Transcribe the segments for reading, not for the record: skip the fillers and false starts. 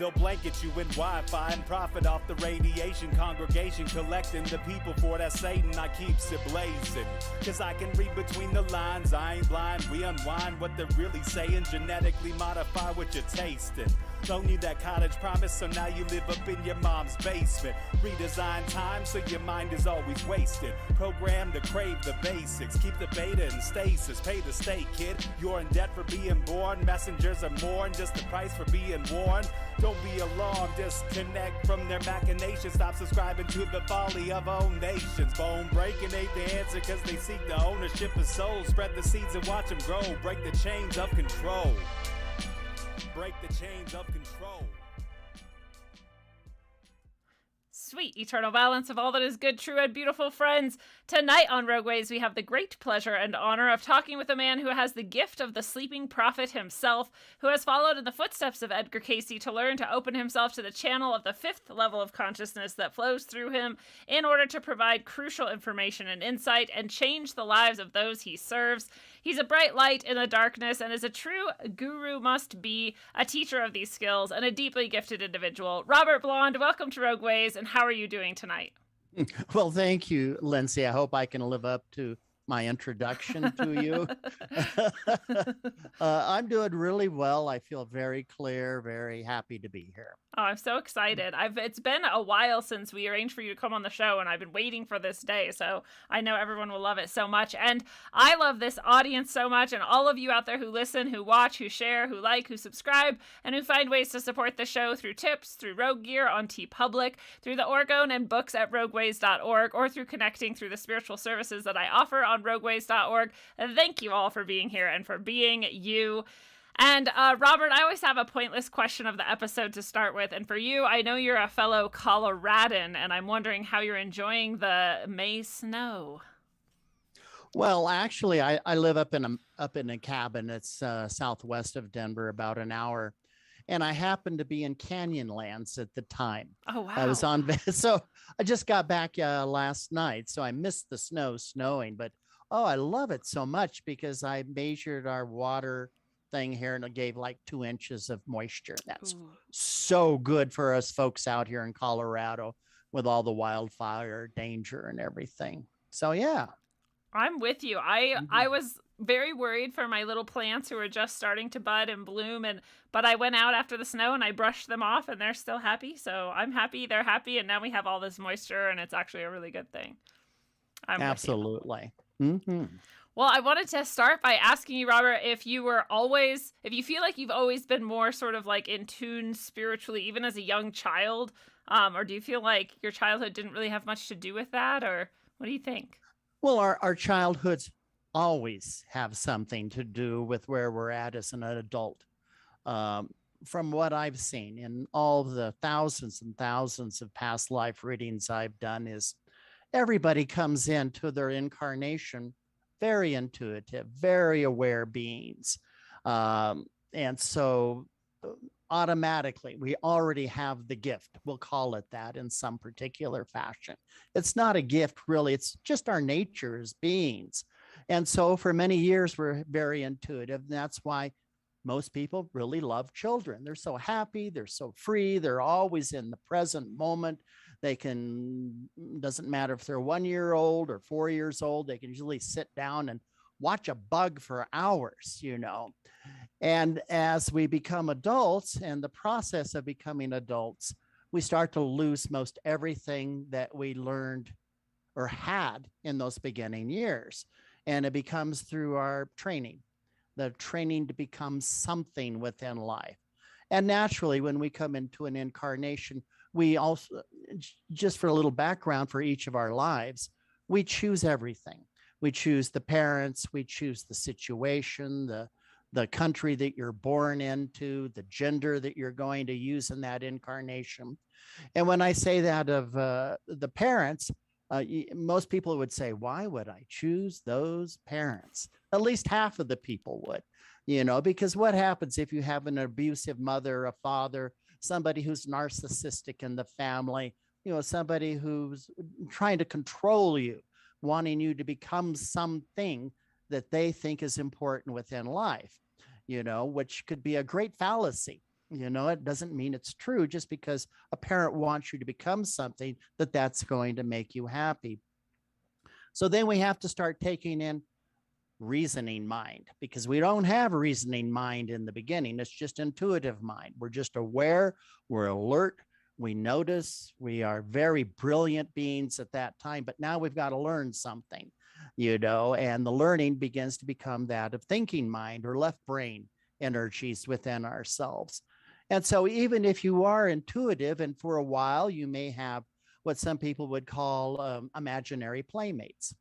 They'll blanket you in Wi-Fi and profit off the radiation. Congregation collecting the people for that Satan. I keeps it blazing, cause I can read between the lines. I ain't blind, we unwind what they're really saying. Genetically modify what you're tasting. Don't need that cottage promise, so now you live up in your mom's basement. Redesign time so your mind is always wasted. Programmed to crave the basics. Keep the beta in stasis. Pay the state, kid. You're in debt for being born. Messengers are more than just the price for being warned. Don't be alarmed. Disconnect from their machinations. Stop subscribing to the folly of own nations. Bone breaking ain't the answer, cause they seek the ownership of souls. Spread the seeds and watch them grow. Break the chains of control. Break the chains of control. Sweet eternal balance of all that is good, true, and beautiful, friends. Tonight on Rogueways, we have the great pleasure and honor of talking with a man who has the gift of the sleeping prophet himself, who has followed in the footsteps of Edgar Cayce to learn to open himself to the channel of the fifth level of consciousness that flows through him in order to provide crucial information and insight and change the lives of those he serves. He's a bright light in the darkness and is a true guru must be, a teacher of these skills, and a deeply gifted individual. Robert Blond, welcome to Rogueways, and how are you doing tonight? Well, thank you, Lindsay. I hope I can live up to my introduction to you. I'm doing really well. I feel very clear, very happy to be here. Oh, I'm so excited. It's been a while since we arranged for you to come on the show, and I've been waiting for this day, so I know everyone will love it so much. And I love this audience so much, and all of you out there who listen, who watch, who share, who like, who subscribe, and who find ways to support the show through tips, through Rogue Gear on TeePublic, through the Orgone and books at rogueways.org, or through connecting through the spiritual services that I offer on rogueways.org. Thank you all for being here and for being you. And Robert, I always have a pointless question of the episode to start with. And for you, I know you're a fellow Coloradan, and I'm wondering how you're enjoying the May snow. Well, actually, I live up in a cabin. It's southwest of Denver, about an hour. And I happened to be in Canyonlands at the time. Oh, wow. I was on, so I just got back last night, so I missed the snow snowing. But, oh, I love it so much because I measured our water thing here and it gave like 2 inches of moisture. That's so good for us folks out here in Colorado with all the wildfire danger and everything. So, yeah. I'm with you. I was very worried for my little plants who were just starting to bud and bloom, but I went out after the snow and I brushed them off and they're still happy. So I'm happy, they're happy, and now we have all this moisture and it's actually a really good thing. Absolutely. Mm-hmm. Well, I wanted to start by asking you, Robert, if you feel like you've always been more sort of like in tune spiritually, even as a young child, or do you feel like your childhood didn't really have much to do with that, or what do you think? Well, our childhoods always have something to do with where we're at as an adult. From what I've seen in all the thousands and thousands of past life readings I've done, is everybody comes into their incarnation very intuitive, very aware beings. And so automatically, we already have the gift. We'll call it that in some particular fashion. It's not a gift, really. It's just our nature as beings. And so for many years, we're very intuitive. And that's why most people really love children. They're so happy. They're so free. They're always in the present moment. They can, doesn't matter if they're 1 year old or 4 years old, they can usually sit down and watch a bug for hours, you know. And as we become adults, and the process of becoming adults, we start to lose most everything that we learned or had in those beginning years. And it becomes through our training, the training to become something within life. And naturally, when we come into an incarnation, we also, just for a little background for each of our lives, we choose everything. We choose the parents, we choose the situation, the country that you're born into, the gender that you're going to use in that incarnation. And when I say that of the parents, most people would say, why would I choose those parents? At least half of the people would, you know, because what happens if you have an abusive mother, a father, somebody who's narcissistic in the family, you know, somebody who's trying to control you, wanting you to become something that they think is important within life, you know, which could be a great fallacy It doesn't mean it's true just because a parent wants you to become something that's going to make you happy. So then we have to start taking in reasoning mind, because we don't have a reasoning mind in the beginning. It's just intuitive mind. We're just aware, we're alert, we notice, we are very brilliant beings at that time, but now we've got to learn something, and the learning begins to become that of thinking mind or left brain energies within ourselves. And so even if you are intuitive, and for a while you may have what some people would call imaginary playmates.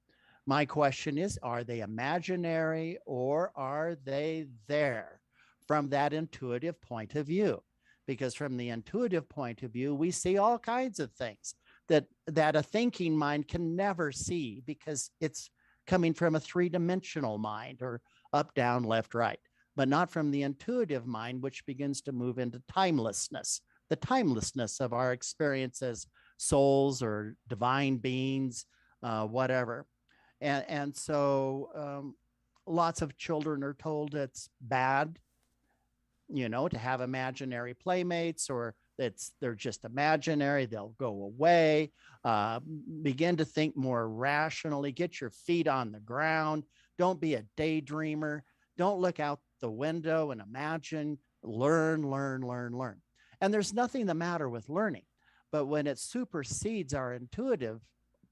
My question is, are they imaginary or are they there from that intuitive point of view? Because from the intuitive point of view, we see all kinds of things that a thinking mind can never see, because it's coming from a three-dimensional mind, or up, down, left, right, but not from the intuitive mind, which begins to move into timelessness, the timelessness of our experience as souls or divine beings, whatever. And so lots of children are told it's bad, to have imaginary playmates, or they're just imaginary, they'll go away. Begin to think more rationally, get your feet on the ground. Don't be a daydreamer. Don't look out the window and imagine. Learn, learn, learn, learn. And there's nothing the matter with learning, but when it supersedes our intuitive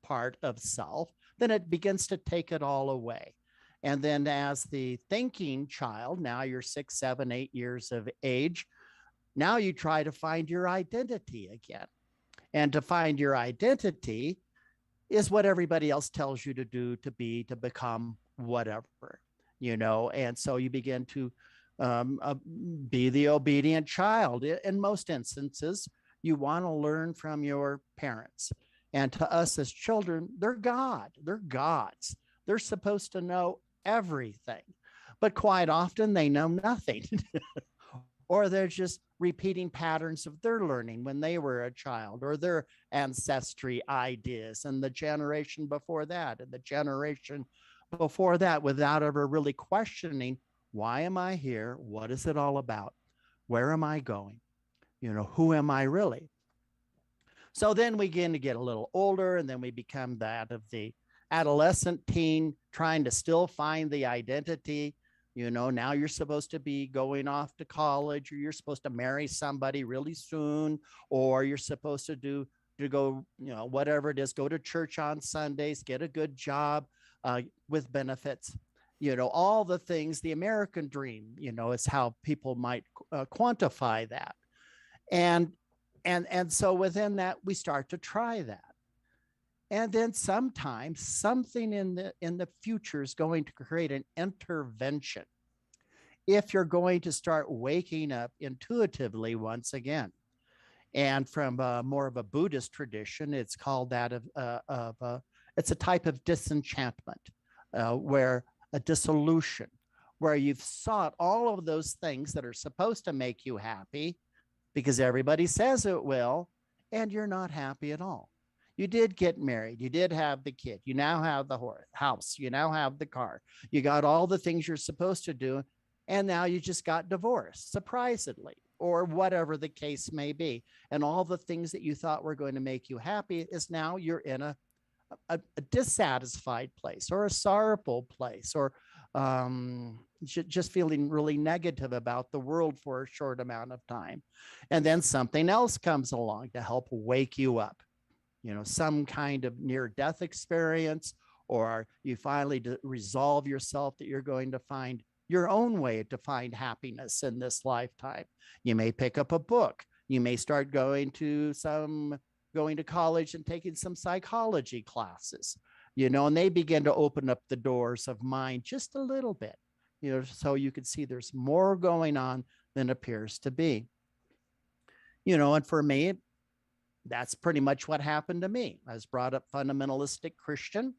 part of self, then it begins to take it all away. And then as the thinking child, now you're 6, 7, 8 years of age, now you try to find your identity again. And to find your identity is what everybody else tells you to do, to be, to become, whatever, and so you begin to be the obedient child. In most instances, you want to learn from your parents. And to us as children, they're God. They're gods. They're supposed to know everything. But quite often they know nothing. Or they're just repeating patterns of their learning when they were a child, or their ancestry ideas, and the generation before that, and the generation before that, without ever really questioning, why am I here? What is it all about? Where am I going? Who am I really? So then we begin to get a little older, and then we become that of the adolescent teen, trying to still find the identity. Now you're supposed to be going off to college, or you're supposed to marry somebody really soon, or you're supposed to go, whatever it is, go to church on Sundays, get a good job with benefits, all the things, the American dream, is how people might quantify that. And so within that, we start to try that. And then sometimes something in the future is going to create an intervention. If you're going to start waking up intuitively once again. And from more of a Buddhist tradition, it's called that it's a type of disenchantment, where a dissolution, where you've sought all of those things that are supposed to make you happy, because everybody says it will, and you're not happy at all. You did get married. You did have the kid. You now have the house. You now have the car. You got all the things you're supposed to do, and now you just got divorced, surprisingly, or whatever the case may be. And all the things that you thought were going to make you happy is now you're in a dissatisfied place, or a sorrowful place, or just feeling really negative about the world for a short amount of time. And then something else comes along to help wake you up, some kind of near-death experience, or you finally resolve yourself that you're going to find your own way to find happiness in this lifetime. You may pick up a book. You may start going to college and taking some psychology classes, and they begin to open up the doors of mind just a little bit, so you can see there's more going on than appears to be. And for me, that's pretty much what happened to me. I was brought up fundamentalistic Christian,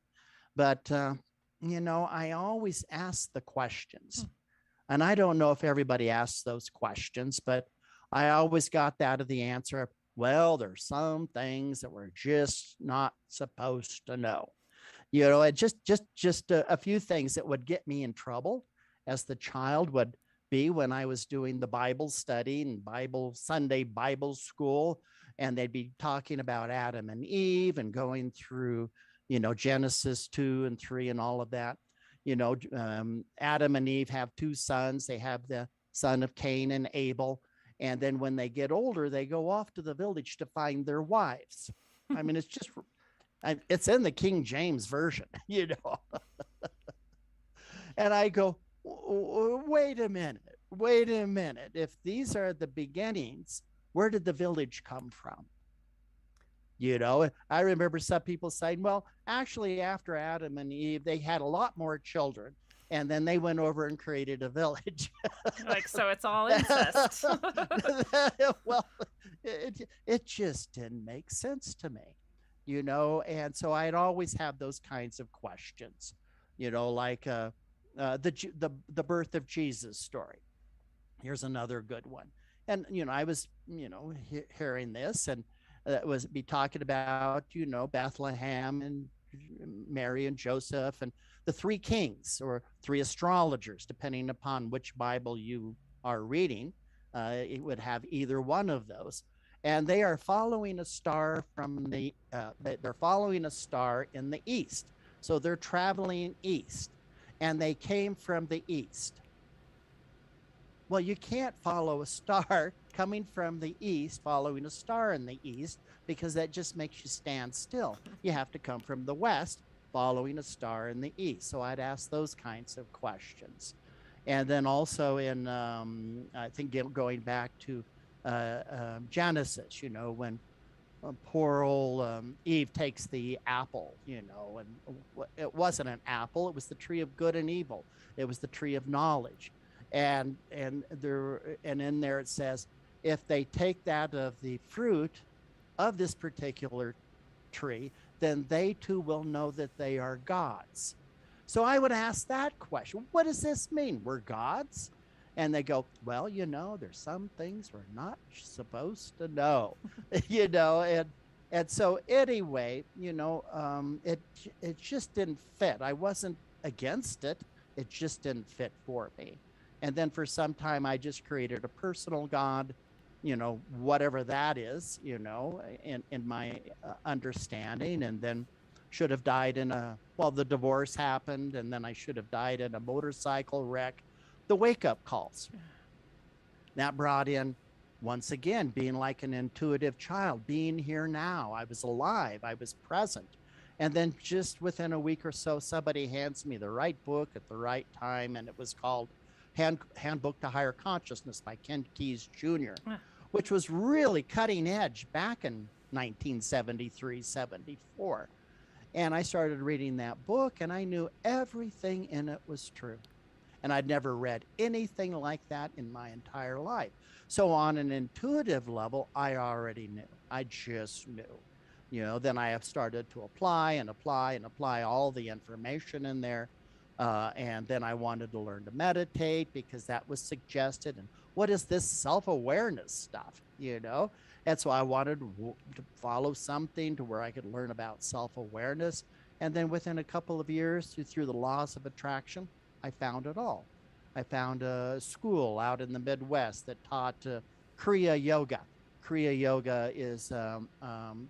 but, I always ask the questions. And I don't know if everybody asks those questions, but I always got that of the answer of, well, there's some things that we're just not supposed to know. It just a few things that would get me in trouble as the child would be when I was doing the Bible study and Sunday Bible school, and they'd be talking about Adam and Eve and going through, Genesis 2 and 3 and all of that. Adam and Eve have two sons. They have the son of Cain and Abel. And then when they get older, they go off to the village to find their wives. I mean, it's in the King James Version, And I go, wait a minute. If these are the beginnings, where did the village come from? I remember some people saying, well, actually, after Adam and Eve, they had a lot more children. And then they went over and created a village. Like, so it's all incest. Well, it just didn't make sense to me, and so I'd always have those kinds of questions, like the birth of Jesus story. Here's another good one. And, I was, hearing this, and it was be talking about, Bethlehem and Mary and Joseph and the three kings or three astrologers, depending upon which Bible you are reading. It would have either one of those. And they are following a star they're following a star in the east. So they're traveling east, and they came from the east. Well, you can't follow a star coming from the east, following a star in the east, because that just makes you stand still. You have to come from the west, following a star in the east. So I'd ask those kinds of questions. And then also in, I think going back to Genesis, when poor old Eve takes the apple, and it wasn't an apple, it was the tree of good and evil. It was the tree of knowledge. And in there it says, if they take that of the fruit of this particular tree, then they too will know that they are gods. So I would ask that question. What does this mean? We're gods? And they go, well, there's some things we're not supposed to know, and so anyway, it just didn't fit. I wasn't against it. It just didn't fit for me. And then for some time, I just created a personal God, whatever that is, in my understanding, and then should have died the divorce happened, and then I should have died in a motorcycle wreck. The wake-up calls. That brought in, once again, being like an intuitive child, being here now. I was alive. I was present. And then just within a week or so, somebody hands me the right book at the right time, and it was called Handbook to Higher Consciousness by Ken Keyes Jr., which was really cutting edge back in 1973, 74. And I started reading that book, and I knew everything in it was true. And I'd never read anything like that in my entire life. So on an intuitive level, I already knew. I just knew. Then I have started to apply all the information in there. And then I wanted to learn to meditate because that was suggested. And what is this self-awareness stuff, And so I wanted to follow something to where I could learn about self-awareness. And then within a couple of years, through the laws of attraction, I found it all. I found a school out in the Midwest that taught Kriya Yoga. Kriya Yoga is the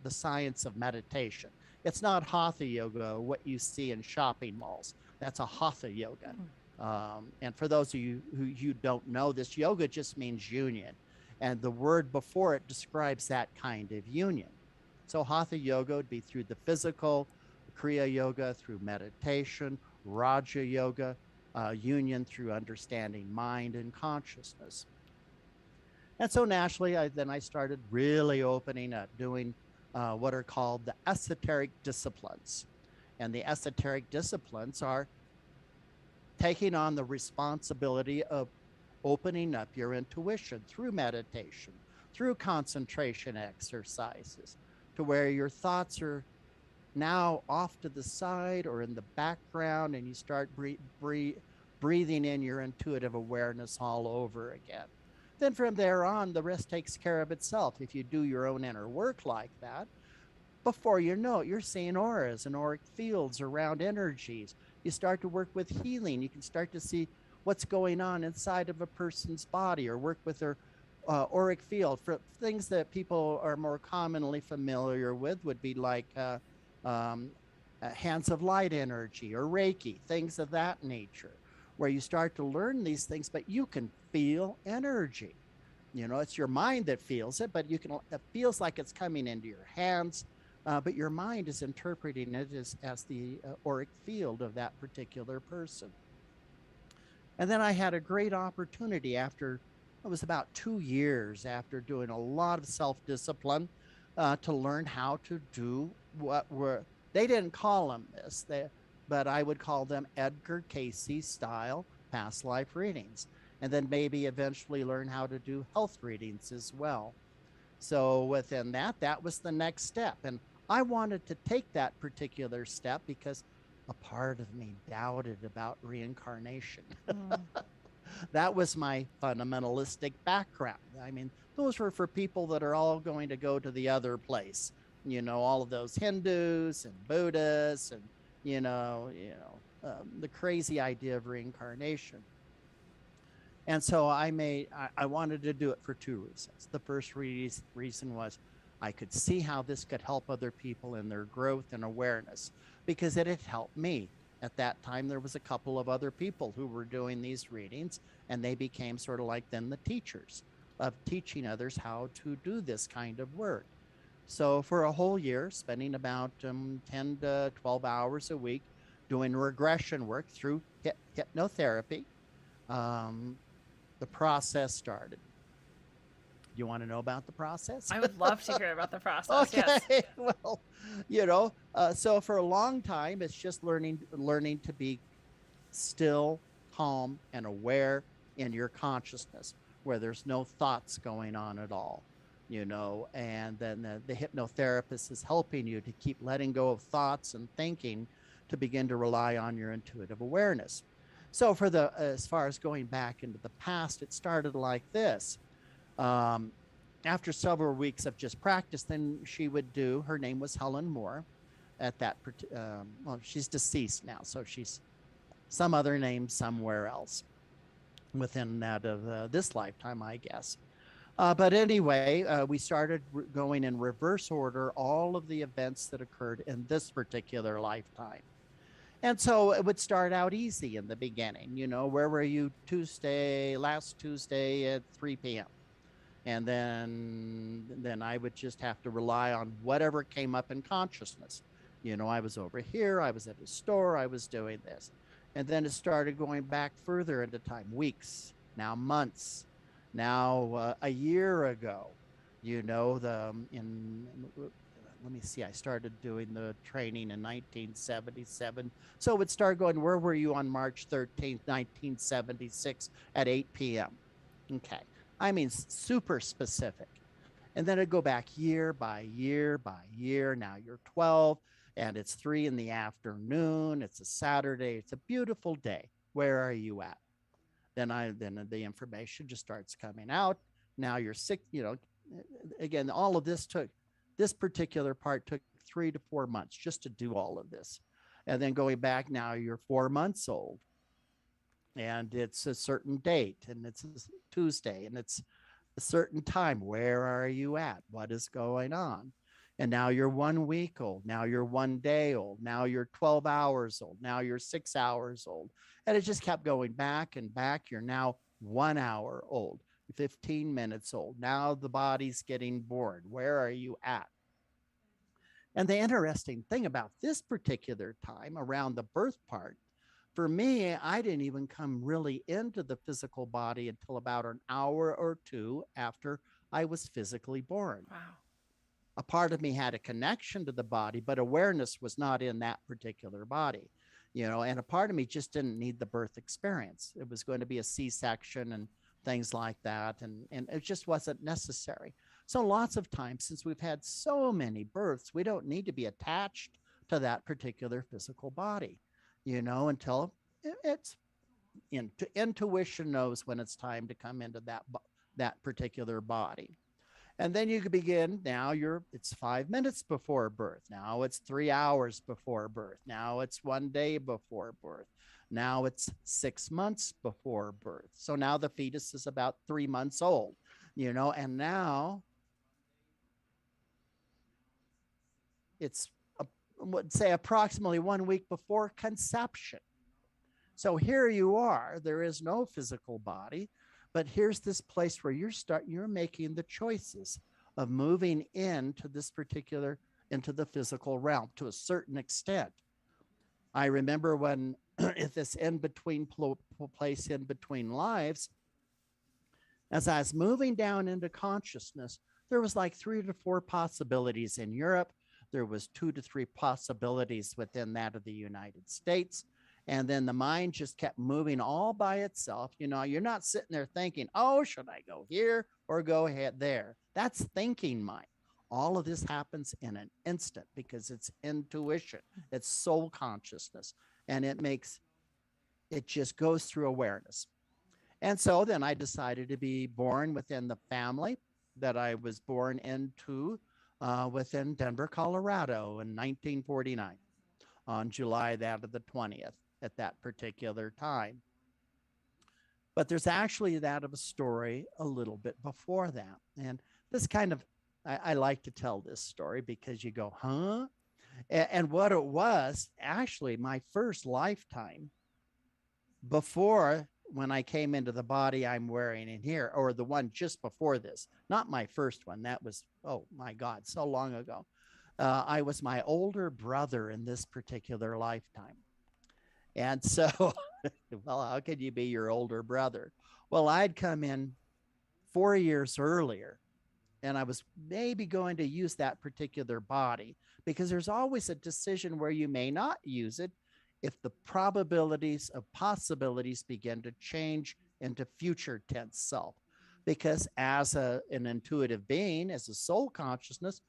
science of meditation. It's not Hatha Yoga, what you see in shopping malls. That's a Hatha Yoga. And for those of you who don't know, this yoga just means union. And the word before it describes that kind of union. So Hatha Yoga would be through the physical, Kriya Yoga through meditation, Raja Yoga, union through understanding mind and consciousness. And so naturally, I started really opening up, doing what are called the esoteric disciplines. And the esoteric disciplines are taking on the responsibility of opening up your intuition through meditation, through concentration exercises, to where your thoughts are now off to the side or in the background, and you start breathing in your intuitive awareness all over again. Then from there on, the rest takes care of itself. If you do your own inner work like that, before you know it, you're seeing auras and auric fields around energies. You start to work with healing. You can start to see what's going on inside of a person's body, or work with their auric field. For things that people are more commonly familiar with would be like um, hands of light energy or Reiki, things of that nature, where you start to learn these things, but you can feel energy. You know, it's your mind that feels it, but it feels like it's coming into your hands, but your mind is interpreting it as the auric field of that particular person. And then I had a great opportunity after, it was about 2 years after doing a lot of self discipline, to learn how to do what were, they didn't call them this, but I would call them Edgar Casey style past life readings. And then maybe eventually learn how to do health readings as well. So within that, that was the next step. And I wanted to take that particular step because a part of me doubted about reincarnation. Mm. That was my fundamentalistic background. I mean, those were for people that are all going to go to the other place. You know, all of those Hindus and Buddhists, and the crazy idea of reincarnation. And so I wanted to do it for two reasons. The first reason was I could see how this could help other people in their growth and awareness, because it had helped me. At that time, there was a couple of other people who were doing these readings, and they became sort of like then the teachers of teaching others how to do this kind of work. So for a whole year, spending about 10 to 12 hours a week doing regression work through hypnotherapy, um, the process started. You want to know about the process? I would love to hear about the process. Okay, Yes. well, so for a long time, it's just learning to be still, calm, and aware in your consciousness, where there's no thoughts going on at all. And then the hypnotherapist is helping you to keep letting go of thoughts and thinking, to begin to rely on your intuitive awareness. So as far as going back into the past, it started like this. Um, After several weeks of just practice, then she would do, her name was Helen Moore at that, well, she's deceased now, so she's some other name somewhere else within that of this lifetime, I guess. But anyway, we started going in reverse order, all of the events that occurred in this particular lifetime. And so it would start out easy in the beginning. Where were you last Tuesday at 3 p.m.? And then I would just have to rely on whatever came up in consciousness. I was over here, I was at a store, I was doing this. And then it started going back further into time, weeks, now months, now a year ago. Let me see, I started doing the training in 1977. So it would start going, where were you on March 13th, 1976 at 8 p.m.? Okay. I mean, super specific. And then it'd go back year by year by year. Now you're 12 and it's 3 in the afternoon. It's a Saturday. It's a beautiful day. Where are you at? Then the information just starts coming out. Now you're 6, again, all of this particular part took 3 to 4 months just to do all of this. And then going back, now you're 4 months old, and it's a certain date, and it's a Tuesday, and it's a certain time. Where are you at? What is going on? And now you're 1 week old. Now you're 1 day old. Now you're 12 hours old. Now you're 6 hours old. And it just kept going back and back. You're now 1 hour old, 15 minutes old. Now the body's getting born. Where are you at? And the interesting thing about this particular time around the birth part, for me, I didn't even come really into the physical body until about an hour or two after I was physically born. Wow. A part of me had a connection to the body, but awareness was not in that particular body, and a part of me just didn't need the birth experience. It was going to be a C-section and things like that, and it just wasn't necessary. So lots of times, since we've had so many births, we don't need to be attached to that particular physical body, until it's intuition knows when it's time to come into that particular body. And then you can begin. Now it's 5 minutes before birth. Now it's 3 hours before birth. Now it's 1 day before birth. Now it's 6 months before birth. So now the fetus is about 3 months old, and now it's, would say, approximately 1 week before conception. So here you are, there is no physical body, but here's this place where you're making the choices of moving into into the physical realm to a certain extent. I remember when at this in-between place in between lives, as I was moving down into consciousness, there was like 3 to 4 possibilities in Europe. There was 2 to 3 possibilities within that of the United States. And then the mind just kept moving all by itself. You're not sitting there thinking, oh, should I go here or go ahead there? That's thinking mind. All of this happens in an instant because it's intuition, it's soul consciousness, and it just goes through awareness. And so then I decided to be born within the family that I was born into within Denver, Colorado in 1949 on July that of the 20th at that particular time. But there's actually that of a story a little bit before that. And this kind of, I like to tell this story because you go, huh? And what it was, actually, my first lifetime before when I came into the body I'm wearing in here, or the one just before this, not my first one. That was, oh my God, so long ago. I was my older brother in this particular lifetime. And so, well, how could you be your older brother? Well, I'd come in 4 years earlier, and I was maybe going to use that particular body because there's always a decision where you may not use it if the probabilities of possibilities begin to change into future tense self. Because as an intuitive being, as a soul consciousness,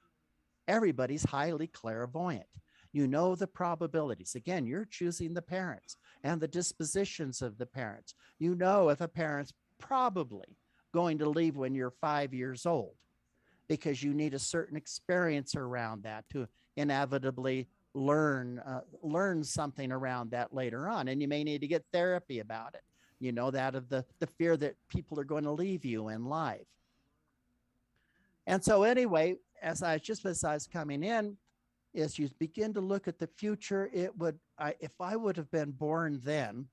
everybody's highly clairvoyant. You know the probabilities. Again, you're choosing the parents and the dispositions of the parents. You know if a parent's probably going to leave when you're 5 years old because you need a certain experience around that to inevitably learn something around that later on. And you may need to get therapy about it. That of the fear that people are going to leave you in life. And so anyway, as I was coming in, as you begin to look at the future, if I would have been born then,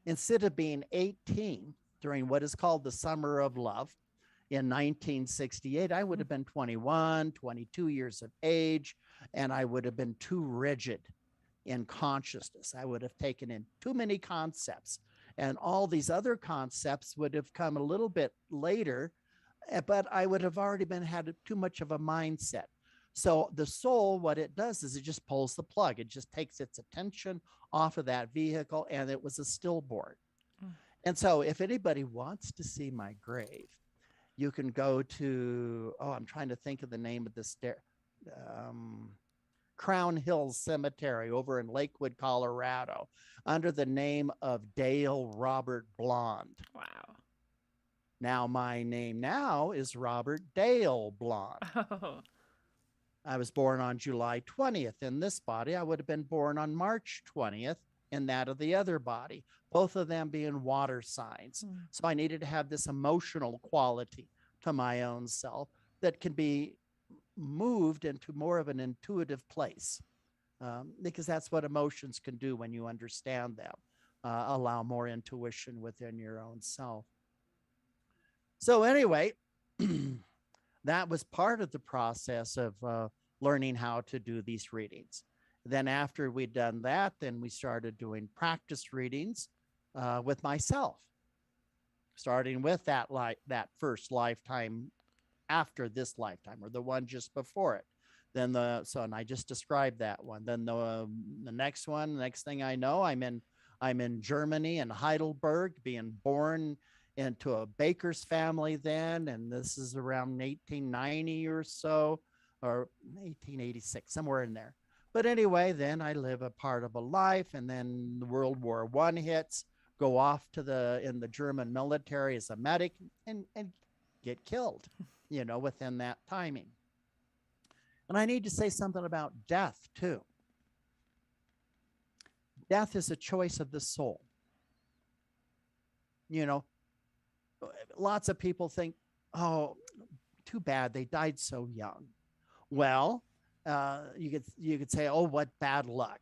instead of being 18 during what is called the Summer of Love in 1968, I would have been 21, 22 years of age, and I would have been too rigid in consciousness. I would have taken in too many concepts, and all these other concepts would have come a little bit later, but I would have already had too much of a mindset. So the soul, what it does is it just pulls the plug. It just takes its attention off of that vehicle, and it was a stillborn. And so if anybody wants to see my grave, you can go to, I'm trying to think of the name of this, Crown Hills Cemetery over in Lakewood, Colorado, under the name of Dale Robert Blond. Wow. Now my name now is Robert Dale Blond. Oh. I was born on July 20th in this body. I would have been born on March 20th in that of the other body, both of them being water signs. So I needed to have this emotional quality to my own self that can be moved into more of an intuitive place, because that's what emotions can do when you understand them, allow more intuition within your own self. So anyway, that was part of the process of learning how to do these readings. Then after we'd done that, then we started doing practice readings with myself, starting with that first lifetime after this lifetime, or the one just before it. Then and I just described that one. Then the next one, next thing I know, I'm in Germany, in Heidelberg, being born into a baker's family then, and this is around 1890 or so, or 1886, somewhere in there. But anyway, then I live a part of a life, and then World War I hits, go off in the German military as a medic, and get killed, within that timing. And I need to say something about death too. Death is a choice of the soul. You know, lots of people think, oh, too bad they died so young. Well, you could say, oh, what bad luck.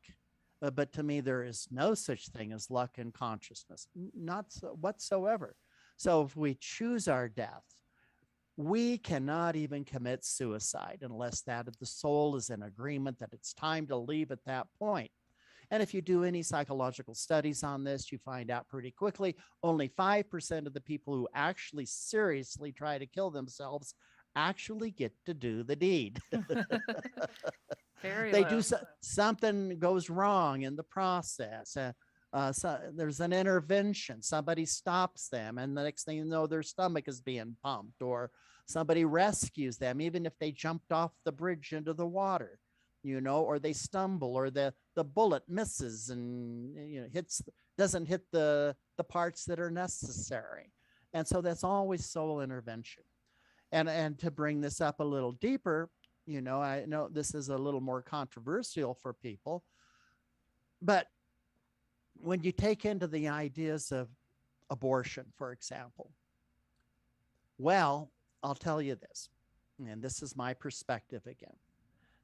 But to me, there is no such thing as luck in consciousness, not so, whatsoever. So if we choose our death, we cannot even commit suicide unless that of the soul is in agreement that it's time to leave at that point. And if you do any psychological studies on this, you find out pretty quickly only 5% of the people who actually seriously try to kill themselves actually get to do the deed. Very They low. do something goes wrong in the process. So there's an intervention. Somebody stops them, and the next thing you know, their stomach is being pumped, or somebody rescues them, even if they jumped off the bridge into the water, or they stumble, or the bullet misses and doesn't hit the parts that are necessary. And so that's always soul intervention. And to bring this up a little deeper, I know this is a little more controversial for people, but when you take into the ideas of abortion, for example, well, I'll tell you this, and this is my perspective again.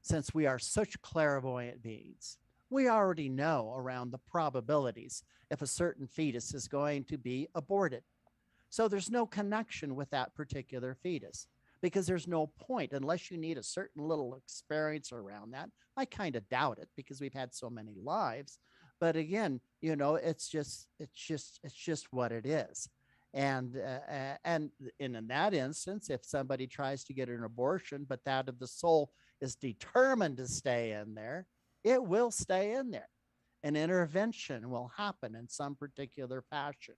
Since we are such clairvoyant beings, we already know around the probabilities if a certain fetus is going to be aborted. So there's no connection with that particular fetus, because there's no point unless you need a certain little experience around that. I kind of doubt it because we've had so many lives. But again, it's just what it is. And in that instance, if somebody tries to get an abortion, but that of the soul is determined to stay in there, it will stay in there. An intervention will happen in some particular fashion.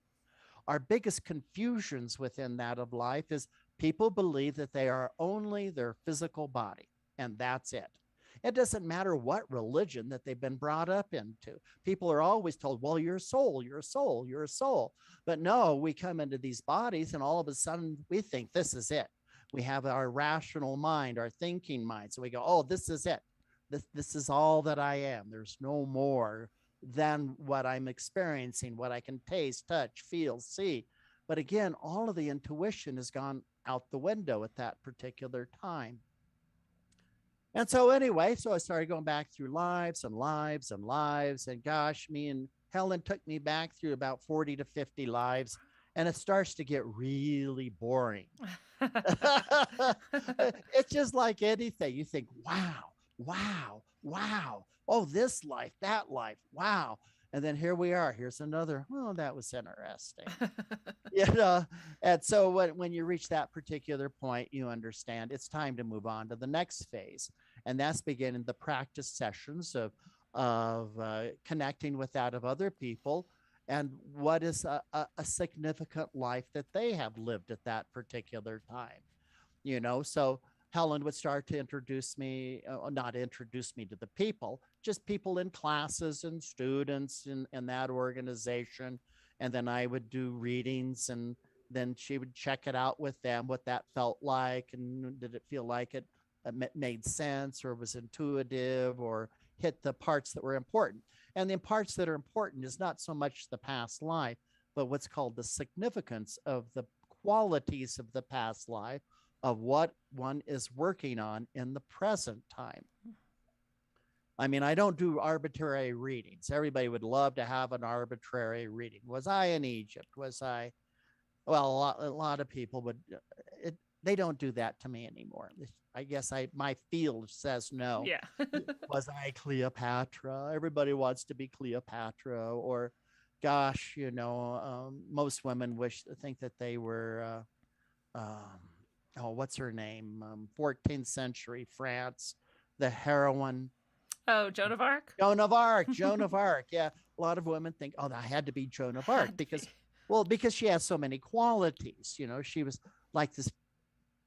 Our biggest confusions within that of life is people believe that they are only their physical body, and that's it. It doesn't matter what religion that they've been brought up into. People are always told, well, you're a soul, you're a soul, you're a soul. But no, we come into these bodies and all of a sudden we think this is it. We have our rational mind, our thinking mind. So we go, oh, this is it. This is all that I am. There's no more than what I'm experiencing, what I can taste, touch, feel, see. But again, all of the intuition has gone out the window at that particular time. And so anyway, so I started going back through lives and lives and lives. And gosh, me and Helen took me back through about 40 to 50 lives. And it starts to get really boring. It's just like anything. You think, wow, wow, wow. Oh, this life, that life, wow. And then here we are. Here's another. Oh, that was interesting. And so when you reach that particular point, you understand it's time to move on to the next phase. And that's beginning the practice sessions of connecting with that of other people and what is a significant life that they have lived at that particular time. So Helen would start to introduce me, not introduce me to the people, just people in classes and students in that organization. And then I would do readings, and then she would check it out with them, what that felt like. And did it feel like it made sense, or was intuitive, or hit the parts that were important. And the parts that are important is not so much the past life, but what's called the significance of the qualities of the past life, of what one is working on in the present time. I mean, I don't do arbitrary readings. Everybody would love to have an arbitrary reading. Was I in Egypt? Was I? Well, a lot of people would. They don't do that to me anymore. I guess my field says no. Yeah. Was I Cleopatra? Everybody wants to be Cleopatra. Or, gosh, most women think that they were. What's her name? 14th century France, the heroine. Oh, Joan of Arc? Joan of Arc, Joan of Arc. Yeah, a lot of women think, oh, that had to be Joan of Arc because she has so many qualities. She was like this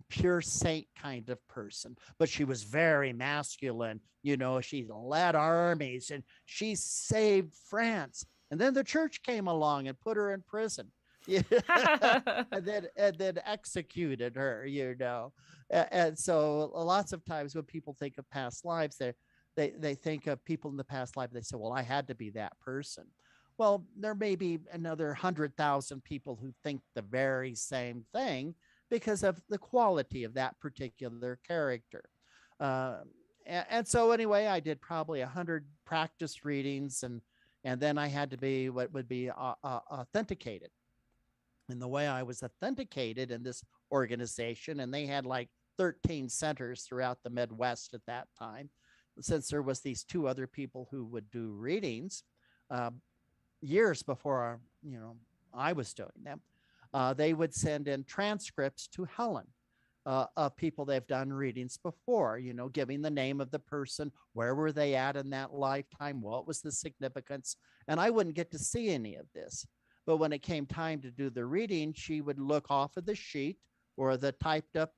pure saint kind of person, but she was very masculine. She led armies and she saved France. And then the church came along and put her in prison. and then executed her. And so lots of times when people think of past lives, they think of people in the past life. They say, well, I had to be that person. Well, there may be another 100,000 people who think the very same thing because of the quality of that particular character. Uh, and so anyway, I did probably 100 practice readings, and then I had to be what would be authenticated. And the way I was authenticated in this organization, and they had like 13 centers throughout the Midwest at that time, since there was these two other people who would do readings uh, years before I was doing them. They would send in transcripts to Helen of people they've done readings before, giving the name of the person, where were they at in that lifetime, what was the significance. And I wouldn't get to see any of this. But when it came time to do the reading, she would look off of the sheet or the typed up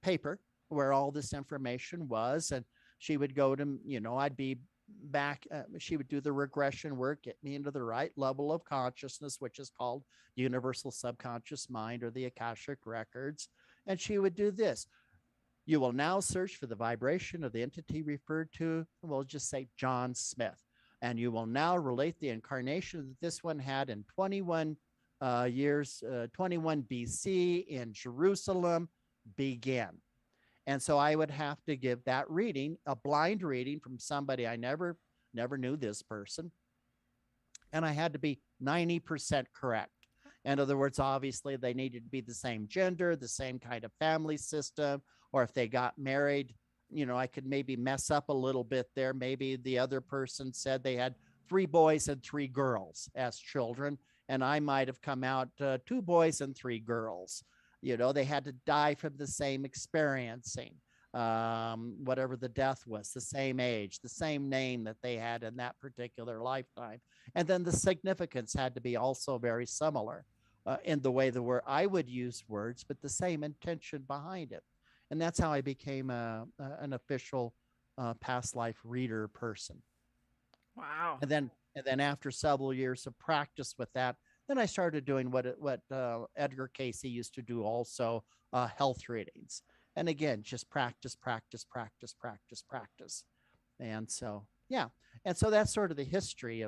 paper where all this information was. And she would go to, I'd be back. She would do the regression work, get me into the right level of consciousness, which is called universal subconscious mind or the Akashic records. And she would do this. You will now search for the vibration of the entity referred to. We'll just say John Smith. And you will now relate the incarnation that this one had in 21 years, 21 BC in Jerusalem began. And so I would have to give that reading, a blind reading from somebody I never knew this person. And I had to be 90% correct. In other words, obviously they needed to be the same gender, the same kind of family system, or if they got married, I could maybe mess up a little bit there. Maybe the other person said they had 3 boys and 3 girls as children, and I might have come out 2 boys and 3 girls. They had to die from the same experiencing, whatever the death was, the same age, the same name that they had in that particular lifetime. And then the significance had to be also very similar in the way I would use words, but the same intention behind it. And that's how I became an official past life reader person. Wow. And then after several years of practice with that, then I started doing what Edgar Casey used to do also, health readings. And again, just practice. And so, yeah. And so that's sort of the history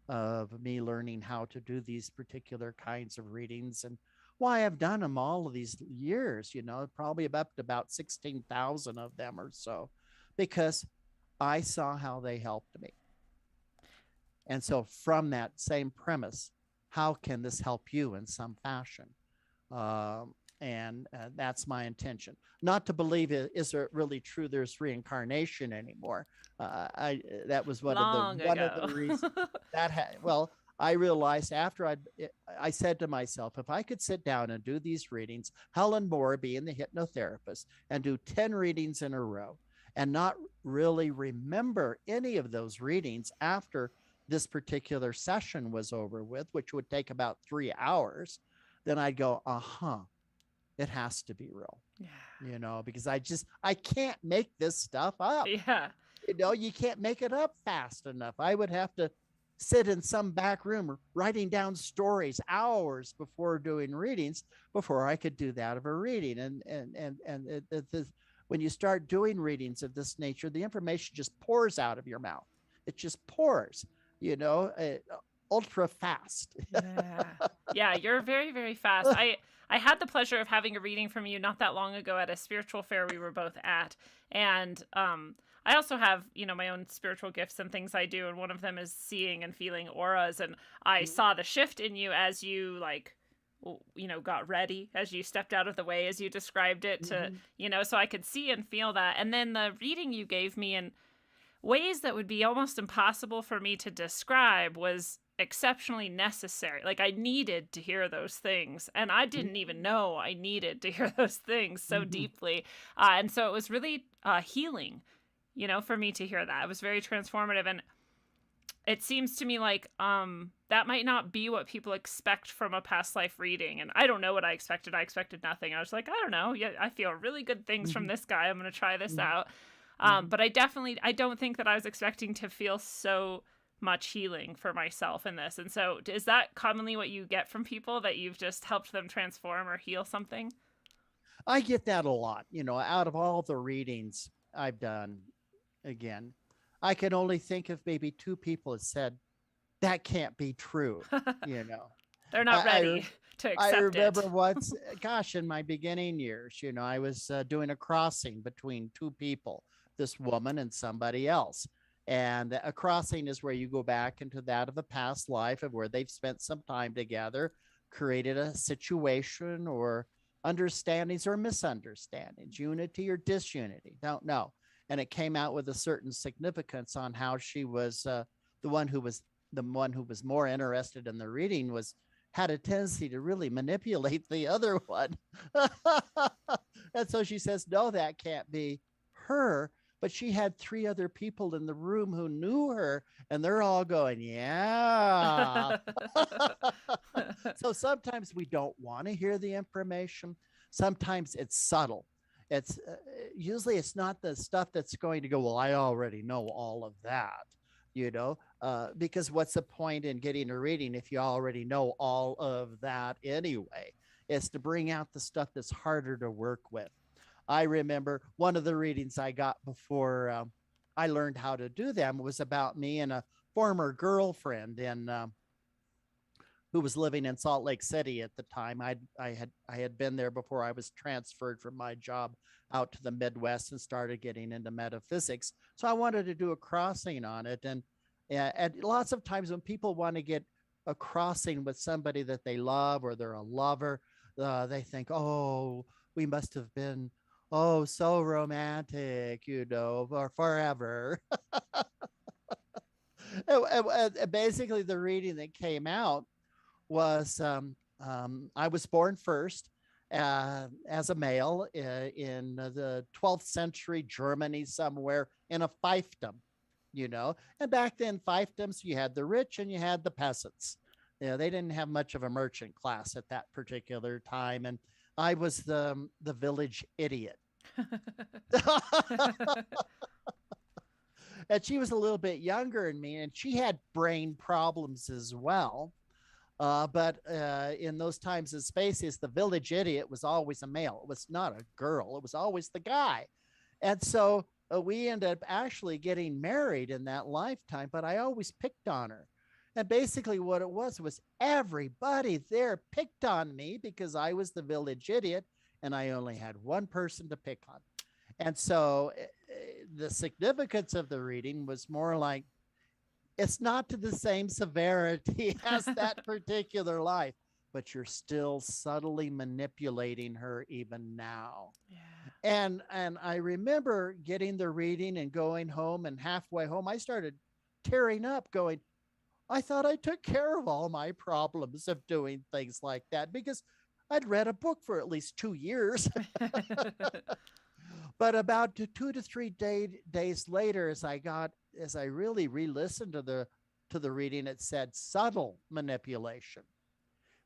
of me learning how to do these particular kinds of readings and why I've done them all of these years, probably up to about 16,000 of them or so, because I saw how they helped me. And so from that same premise, how can this help you in some fashion? And that's my intention. Not to believe is it really true there's reincarnation anymore. That was one of the reasons that I realized after I said to myself, if I could sit down and do these readings, Helen Moore being the hypnotherapist, and do 10 readings in a row and not really remember any of those readings after this particular session was over with, which would take about 3 hours, then I'd go, it has to be real. Yeah. Because I can't make this stuff up. Yeah. You can't make it up fast enough. I would have to sit in some back room writing down stories hours before doing readings before I could do that of a reading. And when you start doing readings of this nature, the information just pours out of your mouth. It just pours, ultra fast. Yeah, you're very, very fast. I had the pleasure of having a reading from you not that long ago at a spiritual fair we were both at. And I also have, my own spiritual gifts and things I do. And one of them is seeing and feeling auras. And I saw the shift in you as you got ready, as you stepped out of the way, as you described it to, so I could see and feel that. And then the reading you gave me in ways that would be almost impossible for me to describe was exceptionally necessary. Like I needed to hear those things, and I didn't even know I needed to hear those things so deeply. And so it was really healing, for me to hear that. It was very transformative. And it seems to me like that might not be what people expect from a past life reading. And I don't know what I expected. I expected nothing. I was like, I don't know. Yeah, I feel really good things from this guy. I'm going to try this out. But I don't think that I was expecting to feel so much healing for myself in this. And so is that commonly what you get from people, that you've just helped them transform or heal something? I get that a lot, out of all the readings I've done, again. I can only think of maybe two people that said, that can't be true, you know. They're not I, ready to I accept remember it. once, gosh, in my beginning years, you know, I was doing a crossing between two people, this woman and somebody else. And a crossing is where you go back into that of a past life of where they've spent some time together, created a situation or understandings or misunderstandings, unity or disunity, don't know. And it came out with a certain significance on how she was the one who was the one who was more interested in the reading was had a tendency to really manipulate the other one. And so she says, no, that can't be her. But she had three other people in the room who knew her, and they're all going, yeah. So sometimes we don't want to hear the information. Sometimes it's subtle. It's usually it's not the stuff that's going to go, well, I already know all of that, you know, because what's the point in getting a reading if you already know all of that anyway? It's to bring out the stuff that's harder to work with. I remember one of the readings I got before I learned how to do them was about me and a former girlfriend in who was living in Salt Lake City at the time. I had been there before I was transferred from my job out to the Midwest and started getting into metaphysics. So I wanted to do a crossing on it, and lots of times when people want to get a crossing with somebody that they love or they're a lover, they think, oh, we must have been so romantic, you know, or forever. And basically, the reading that came out was I was born first as a male in the 12th century Germany somewhere in a fiefdom, you know. And back then, fiefdoms, you had the rich and you had the peasants. You know, they didn't have much of a merchant class at that particular time. And I was the village idiot. And she was a little bit younger than me, and she had brain problems as well. But in those times and spaces, the village idiot was always a male. It was not a girl. It was always the guy. And so we ended up actually getting married in that lifetime, but I always picked on her. And basically what it was everybody there picked on me because I was the village idiot and I only had one person to pick on. And so the significance of the reading was more like, it's not to the same severity as that particular life, but you're still subtly manipulating her even now. Yeah. And I remember getting the reading and going home, and halfway home, I started tearing up going, I thought I took care of all my problems of doing things like that because I'd read a book for at least 2 years. But about 2 to 3 days later, as I really re-listened to the reading, it said subtle manipulation.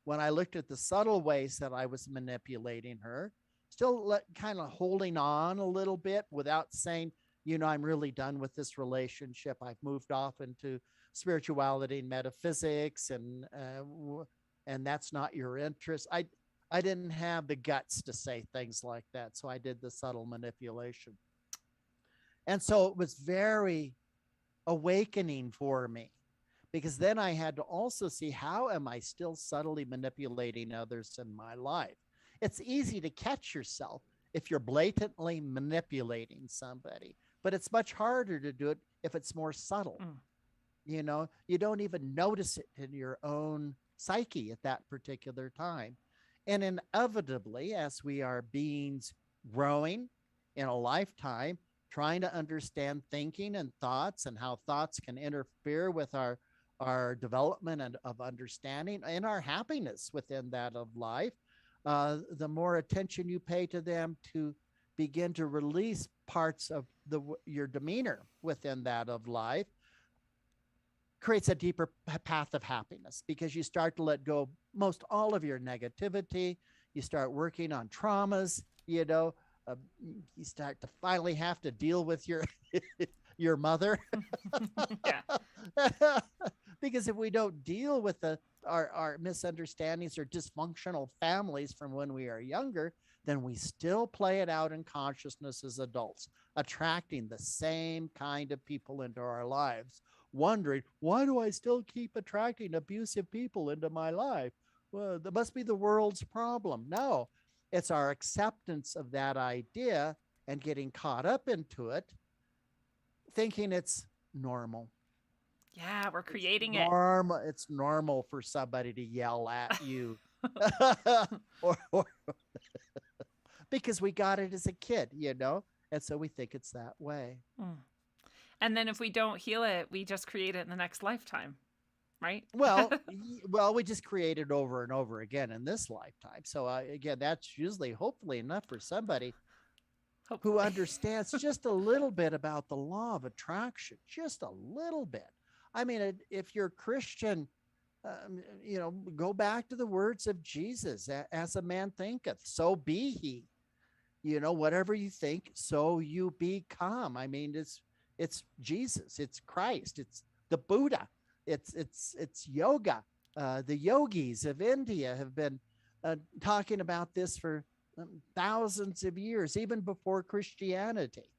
When I looked at the subtle ways that I was manipulating her, still kind of holding on a little bit without saying, you know, I'm really done with this relationship. I've moved off into spirituality and metaphysics, and that's not your interest. I didn't have the guts to say things like that, so I did the subtle manipulation. And so it was very awakening for me, because then I had to also see, how am I still subtly manipulating others in my life? It's easy to catch yourself if you're blatantly manipulating somebody, but it's much harder to do it if it's more subtle. You know, you don't even notice it in your own psyche at that particular time. And inevitably, as we are beings growing in a lifetime, trying to understand thinking and thoughts and how thoughts can interfere with our development and of understanding and our happiness within that of life, the more attention you pay to them, to begin to release parts of your demeanor within that of life, creates a deeper path of happiness, because you start to let go most all of your negativity. You start working on traumas, you know, you start to finally have to deal with your mother. Yeah. Because if we don't deal with our misunderstandings or dysfunctional families from when we are younger, then we still play it out in consciousness as adults, attracting the same kind of people into our lives, wondering, why do I still keep attracting abusive people into my life? Well, that must be the world's problem. No, it's our acceptance of that idea and getting caught up into it, thinking it's normal. Yeah, we're It's creating it. normal. It's normal for somebody to yell at you. or because we got it as a kid, and so we think it's that way. Mm. And then if we don't heal it, we just create it in the next lifetime, right? Well, we just create it over and over again in this lifetime. So again, that's usually, hopefully, enough for somebody who Hopefully. understands just a little bit about the law of attraction, just a little bit. I mean, if you're Christian, go back to the words of Jesus: "As a man thinketh, so be he." Whatever you think, so you become. I mean, it's Jesus, it's Christ, it's the Buddha, it's yoga. The yogis of India have been talking about this for thousands of years, even before Christianity.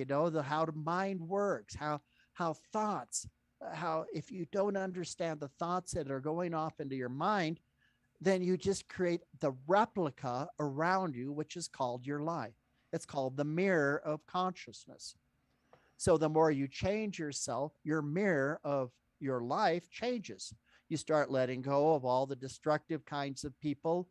How the mind works, how thoughts, how if you don't understand the thoughts that are going off into your mind, then you just create the replica around you, which is called your life. It's called the mirror of consciousness. So the more you change yourself, your mirror of your life changes. You start letting go of all the destructive kinds of people.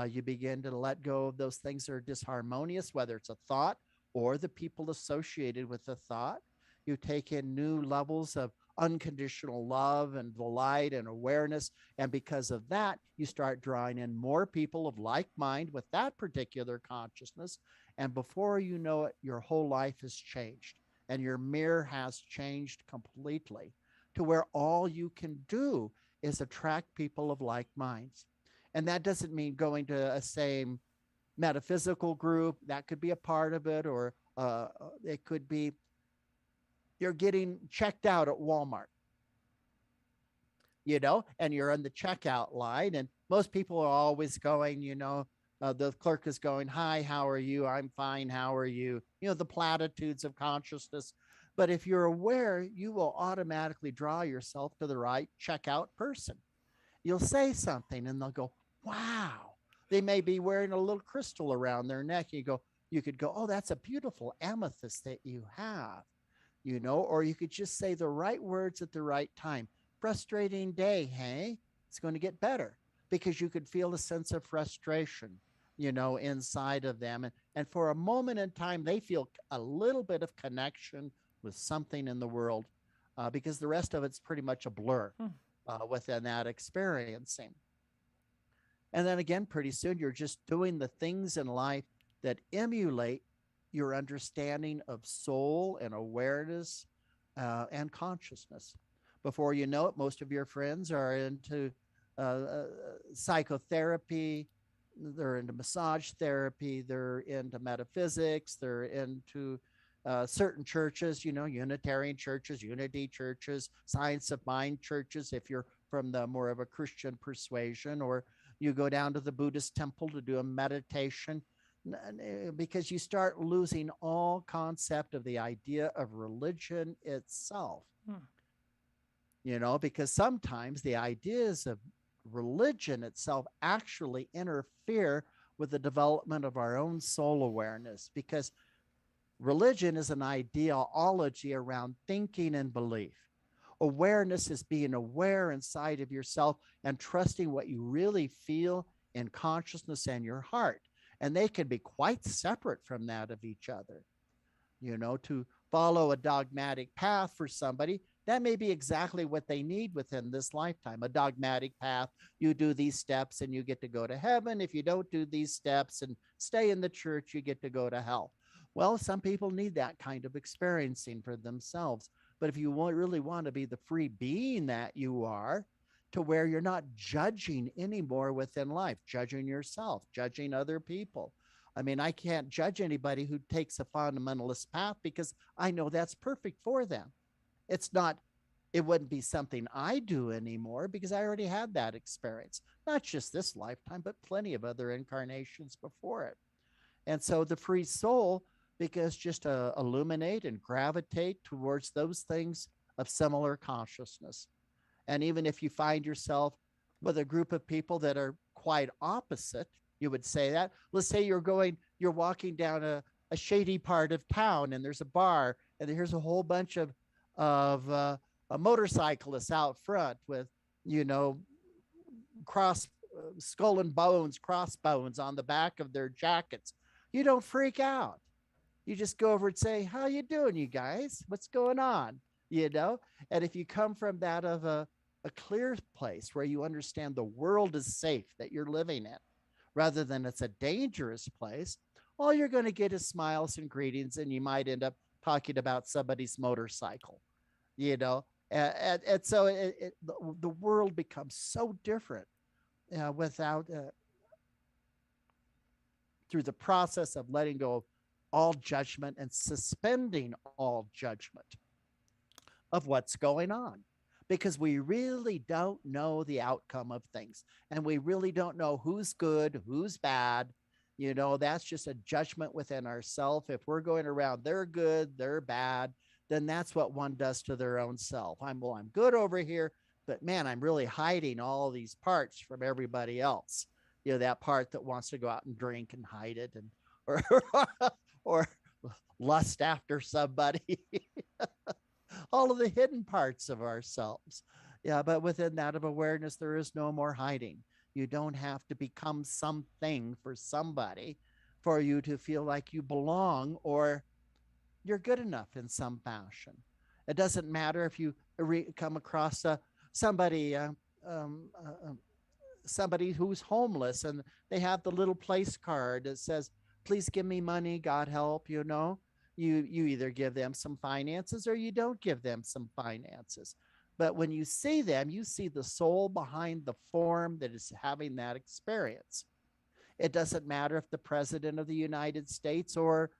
You begin to let go of those things that are disharmonious, whether it's a thought or the people associated with the thought. You take in new levels of unconditional love and delight and awareness. And because of that, you start drawing in more people of like mind with that particular consciousness. And before you know it, your whole life has changed and your mirror has changed completely to where all you can do is attract people of like minds. And that doesn't mean going to a same metaphysical group. That could be a part of it, or it could be you're getting checked out at Walmart, and you're in the checkout line, and most people are always going, the clerk is going, "Hi, how are you? I'm fine. How are you?" The platitudes of consciousness. But if you're aware, you will automatically draw yourself to the right checkout person. You'll say something and they'll go, "Wow." They may be wearing a little crystal around their neck. You could go, "Oh, that's a beautiful amethyst that you have." Or you could just say the right words at the right time. "Frustrating day, hey? It's going to get better," because you could feel a sense of frustration, inside of them. And for a moment in time, they feel a little bit of connection with something in the world, because the rest of it's pretty much a blur within that experiencing. And then again, pretty soon you're just doing the things in life that emulate your understanding of soul and awareness and consciousness. Before you know it, most of your friends are into psychotherapy, they're into massage therapy, they're into metaphysics, they're into certain churches, Unitarian churches, Unity churches, Science of Mind churches, if you're from the more of a Christian persuasion, or you go down to the Buddhist temple to do a meditation, because you start losing all concept of the idea of religion itself. Because sometimes the ideas of religion itself actually interfere with the development of our own soul awareness, because religion is an ideology around thinking and belief. Awareness is being aware inside of yourself and trusting what you really feel in consciousness and your heart. And they can be quite separate from that of each other. To follow a dogmatic path for somebody, that may be exactly what they need within this lifetime. A dogmatic path, you do these steps and you get to go to heaven. If you don't do these steps and stay in the church, you get to go to hell. Well, some people need that kind of experiencing for themselves. But if you really want to be the free being that you are, to where you're not judging anymore within life, judging yourself, judging other people. I mean, I can't judge anybody who takes a fundamentalist path because I know that's perfect for them. It wouldn't be something I do anymore because I already had that experience, not just this lifetime, but plenty of other incarnations before it. And so the free soul because just illuminate and gravitate towards those things of similar consciousness. And even if you find yourself with a group of people that are quite opposite, you would say that. Let's say you're walking down a shady part of town and there's a bar and here's a whole bunch of motorcyclists out front with, you know, cross skull and bones, crossbones on the back of their jackets. You don't freak out. You just go over and say, how you doing, you guys? What's going on? You know? And if you come from that of a clear place where you understand the world is safe that you're living in, rather than it's a dangerous place, all you're going to get is smiles and greetings, and you might end up talking about somebody's motorcycle, you know? And so the world becomes so different without, through the process of letting go of all judgment and suspending all judgment of what's going on, because we really don't know the outcome of things, and we really don't know who's good, who's bad. You know, that's just a judgment within ourselves. If we're going around, they're good, they're bad, then that's what one does to their own self. I'm good over here, but man, I'm really hiding all these parts from everybody else. You know, that part that wants to go out and drink and hide it, and or lust after somebody. All of the hidden parts of ourselves. Yeah, but within that of awareness, there is no more hiding. You don't have to become something for somebody for you to feel like you belong or you're good enough in some fashion. It doesn't matter if you come across somebody somebody who's homeless and they have the little place card that says, please give me money, God help, you know. You either give them some finances or you don't give them some finances. But when you see them, you see the soul behind the form that is having that experience. It doesn't matter if the president of the United States or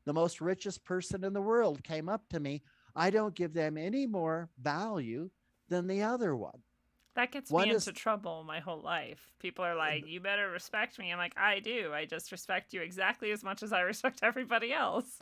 the most richest person in the world came up to me. I don't give them any more value than the other one. That gets me into trouble my whole life. People are like, you better respect me. I'm like, I do. I just respect you exactly as much as I respect everybody else.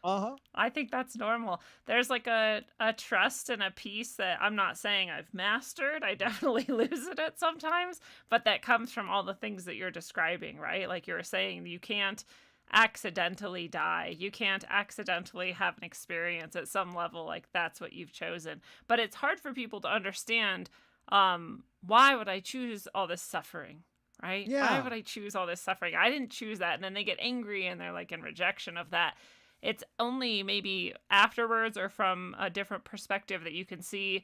Uh-huh. I think that's normal. There's like a trust and a peace that I'm not saying I've mastered. I definitely lose it at sometimes, but that comes from all the things that you're describing, right? Like you were saying, you can't accidentally die. You can't accidentally have an experience at some level like that's what you've chosen. But it's hard for people to understand, why would I choose all this suffering? Right? Yeah. Why would I choose all this suffering? I didn't choose that. And then they get angry and they're like in rejection of that. It's only maybe afterwards or from a different perspective that you can see,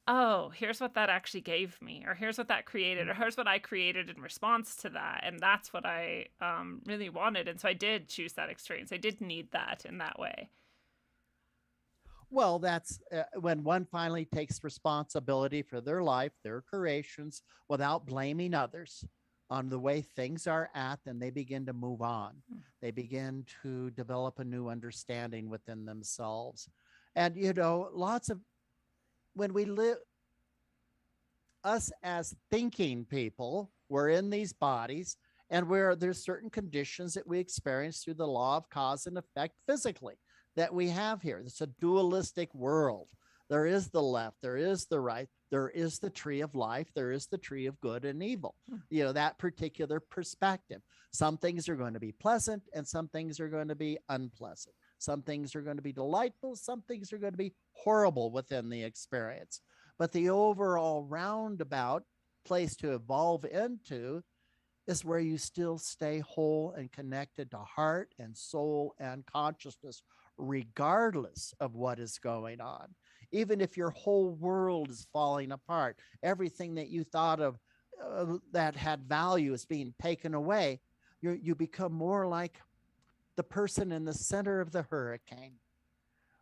oh, here's what that actually gave me, or here's what that created, or here's what I created in response to that. And that's what I really wanted. And so I did choose that experience. I did need that in that way. Well, that's when one finally takes responsibility for their life, their creations, without blaming others on the way things are at, then they begin to move on. They begin to develop a new understanding within themselves. And, you know, when we live, us as thinking people, we're in these bodies and there's certain conditions that we experience through the law of cause and effect physically that we have here. It's a dualistic world. There is the left, there is the right, there is the tree of life, there is the tree of good and evil. You know, that particular perspective. Some things are going to be pleasant and some things are going to be unpleasant. Some things are going to be delightful, some things are going to be horrible within the experience. But the overall roundabout place to evolve into is where you still stay whole and connected to heart and soul and consciousness, regardless of what is going on. Even if your whole world is falling apart, everything that you thought of that had value is being taken away, you become more like the person in the center of the hurricane,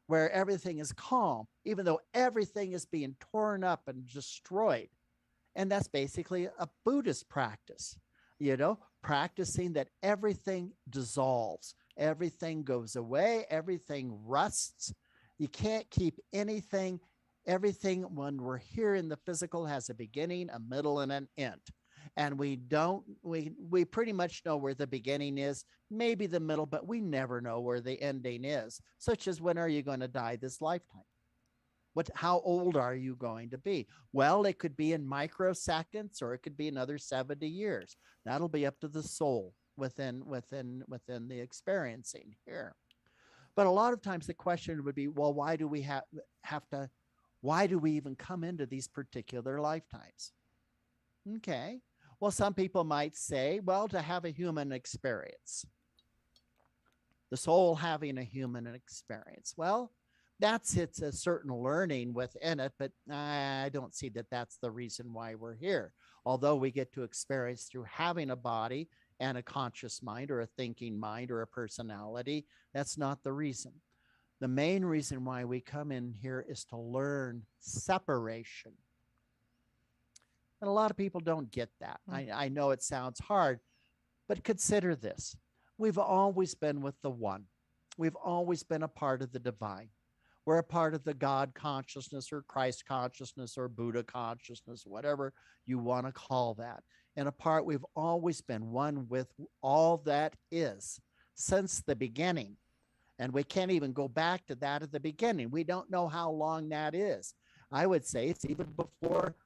where everything is calm, even though everything is being torn up and destroyed. And that's basically a Buddhist practice, you know, practicing that everything dissolves, everything goes away, everything rusts. You can't keep anything. Everything, when we're here in the physical, has a beginning, a middle, and an end. And we pretty much know where the beginning is, maybe the middle, but we never know where the ending is, such as when are you going to die this lifetime? How old are you going to be? Well, it could be in microseconds, or it could be another 70 years. That'll be up to the soul within the experiencing here. But a lot of times the question would be, well, why do we why do we even come into these particular lifetimes? Okay. Well, some people might say, well, to have a human experience, the soul having a human experience. Well, it's a certain learning within it, but I don't see that that's the reason why we're here. Although we get to experience through having a body and a conscious mind, or a thinking mind, or a personality, that's not the reason. The main reason why we come in here is to learn separation. And a lot of people don't get that. I know it sounds hard, but consider this. We've always been with the one. We've always been a part of the divine. We're a part of the God consciousness, or Christ consciousness, or Buddha consciousness, whatever you want to call that. And a part, we've always been one with all that is since the beginning. And we can't even go back to that at the beginning. We don't know how long that is. I would say it's even before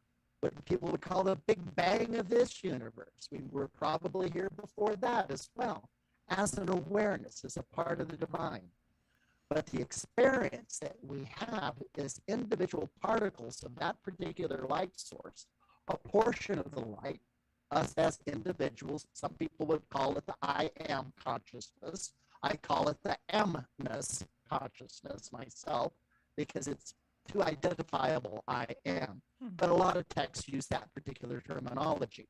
what people would call the big bang of this universe. We were probably here before that as well, as an awareness, as a part of the divine. But the experience that we have is individual particles of that particular light source, a portion of the light, us as individuals. Some people would call it the I am consciousness. I call it the amness consciousness myself, because it's too identifiable, I am. But a lot of texts use that particular terminology.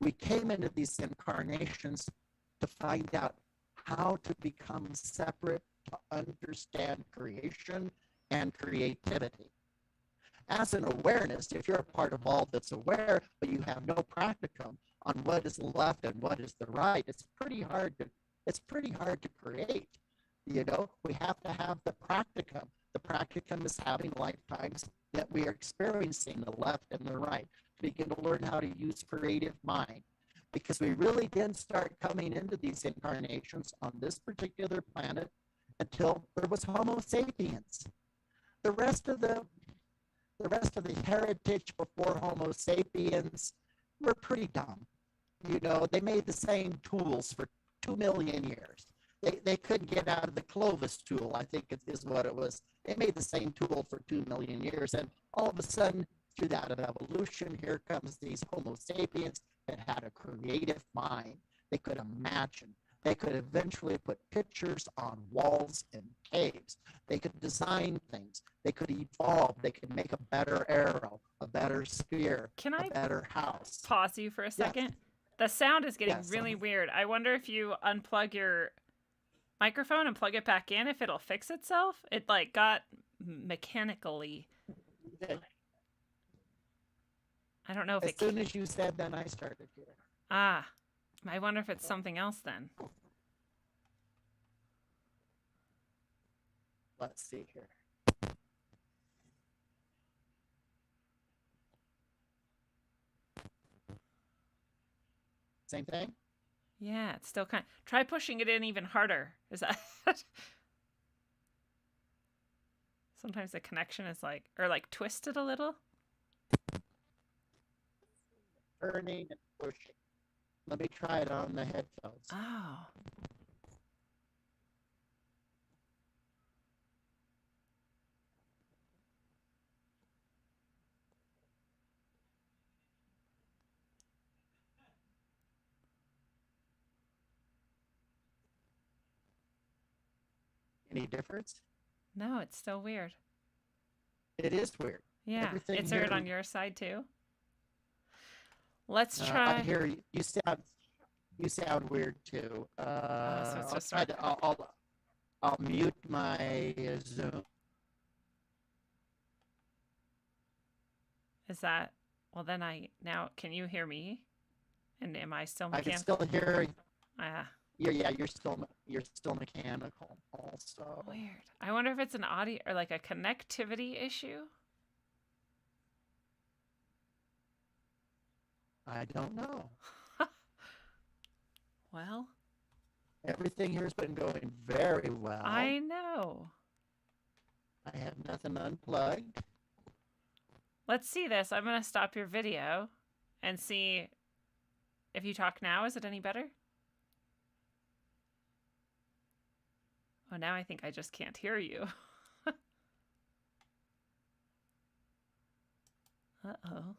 We came into these incarnations to find out how to become separate, to understand creation and creativity. As an awareness, if you're a part of all that's aware, but you have no practicum on what is the left and what is the right, it's pretty hard to create. You know, we have to have the practicum. The practicum is having lifetimes that we are experiencing the left and the right, to begin to learn how to use creative mind. Because we really didn't start coming into these incarnations on this particular planet until there was Homo sapiens. The rest of the heritage before Homo sapiens were pretty dumb. You know, they made the same tools for 2 million years. They couldn't get out of the Clovis tool, I think it is what it was. They made the same tool for 2 million years, and all of a sudden, through that of evolution, here comes these Homo sapiens that had a creative mind. They could imagine. They could eventually put pictures on walls in caves. They could design things. They could evolve. They could make a better arrow, a better spear, a better house. Pause you for a second? Yes. The sound is getting really weird. I wonder if you unplug your microphone and plug it back in, if it'll fix itself. It like got mechanically. I don't know if as soon as you said, then I started here. Ah, I wonder if it's something else then. Let's see here. Same thing? Yeah, it's still kind of... Try pushing it in even harder. Is that... Sometimes the connection is like... Or like twisted a little. Turning and pushing. Let me try it on the headphones. Oh. Any difference? No, it's still weird. It is weird. Yeah, everything it's weird on your side too. Let's try. I hear you sound weird too. I'll mute my Zoom. Is that well? Then can you hear me? And am I still mechanical? I can still hear. Yeah, you're still mechanical also. Weird. I wonder if it's an audio or like a connectivity issue. I don't know. Well, Everything here has been going very well. I know. I have nothing unplugged. Let's see this. I'm going to stop your video and see if you talk now. Is it any better? Oh, now I think I just can't hear you. Uh-oh.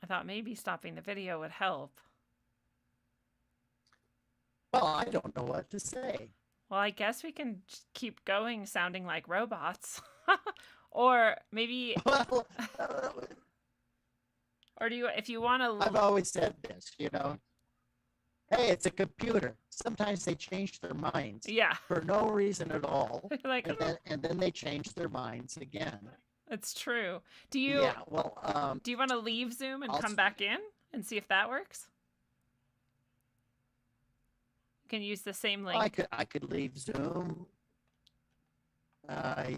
I thought maybe stopping the video would help. Well, I don't know what to say. Well, I guess we can just keep going sounding like robots. Or maybe... Well, or do you, if you want to... I've always said this, you know. Hey, it's a computer. Sometimes they change their minds. Yeah. For no reason at all. Like, and then they change their minds again. it's true. Do you... Yeah, well, do you want to leave Zoom and I'll come back in and see if that works? You can use the same link. I could leave Zoom.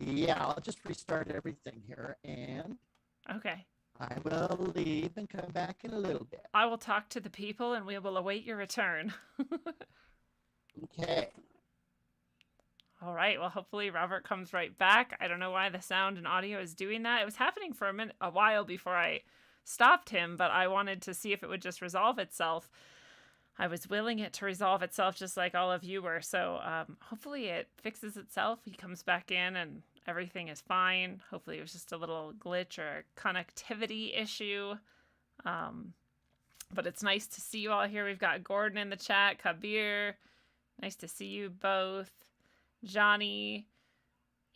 Yeah, I'll just restart everything here, and Okay. I will leave and come back in a little bit. I will talk to the people and we will await your return. Okay. All right. Well, hopefully Robert comes right back. I don't know why the sound and audio is doing that. It was happening for a while before I stopped him, but I wanted to see if it would just resolve itself. I was willing it to resolve itself just like all of you were. So hopefully it fixes itself. He comes back in and everything is fine. Hopefully it was just a little glitch or a connectivity issue. But it's nice to see you all here. We've got Gordon in the chat, Kabir. Nice to see you both. Johnny,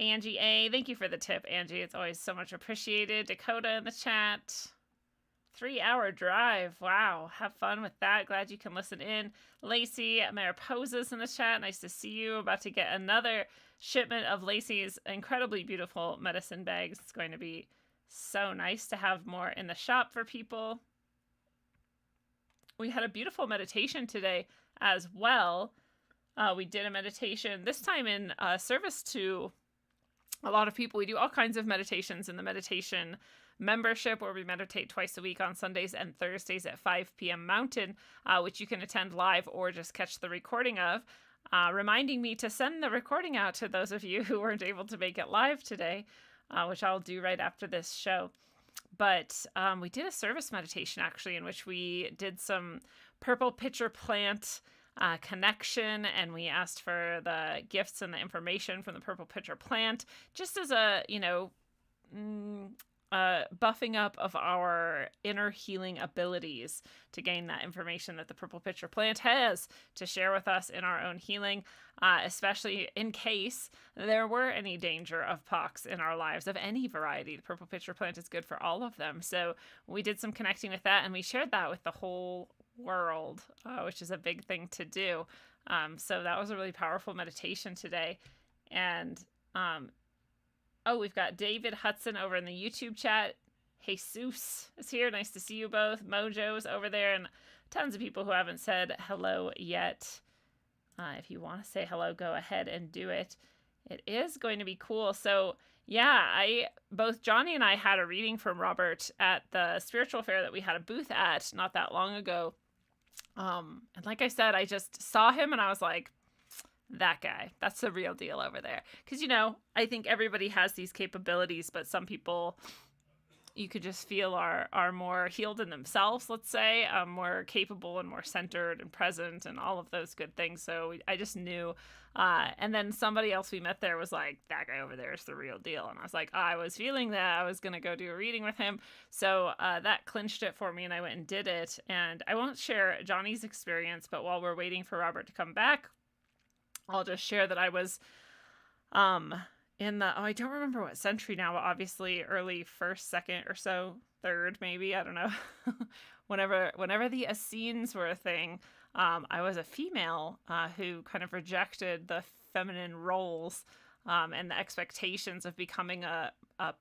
Angie A. Thank you for the tip, Angie. It's always so much appreciated. Dakota in the chat. 3-hour drive. Wow. Have fun with that. Glad you can listen in. Lacey Mariposa's in the chat. Nice to see you. About to get another shipment of Lacey's incredibly beautiful medicine bags. It's going to be so nice to have more in the shop for people. We had a beautiful meditation today as well. We did a meditation, this time in service to a lot of people. We do all kinds of meditations in the meditation membership, where we meditate twice a week on Sundays and Thursdays at 5 p.m. Mountain, which you can attend live or just catch the recording of. Reminding me to send the recording out to those of you who weren't able to make it live today, which I'll do right after this show. But we did a service meditation, actually, in which we did some purple pitcher plant connection, and we asked for the gifts and the information from the purple pitcher plant, just as a, buffing up of our inner healing abilities to gain that information that the purple pitcher plant has to share with us in our own healing, especially in case there were any danger of pox in our lives of any variety. The purple pitcher plant is good for all of them. So we did some connecting with that, and we shared that with the whole world, which is a big thing to do. So that was a really powerful meditation today. And we've got David Hudson over in the YouTube chat. Jesus is here. Nice to see you both. Mojo's over there, and tons of people who haven't said hello yet. If you want to say hello, go ahead and do it. It is going to be cool. So yeah, both Johnny and I had a reading from Robert at the spiritual fair that we had a booth at not that long ago. And like I said, I just saw him and I was like, that guy, that's the real deal over there. Because, I think everybody has these capabilities, but some people you could just feel are more healed in themselves, let's say, more capable and more centered and present and all of those good things. So I just knew. And then somebody else we met there was like, that guy over there is the real deal. And I was like, I was feeling that. I was going to go do a reading with him. So that clinched it for me, and I went and did it. And I won't share Johnny's experience, but while we're waiting for Robert to come back, I'll just share that I was in the, I don't remember what century now, but obviously early first, second or so, third maybe, I don't know. whenever the Essenes were a thing, I was a female who kind of rejected the feminine roles and the expectations of becoming a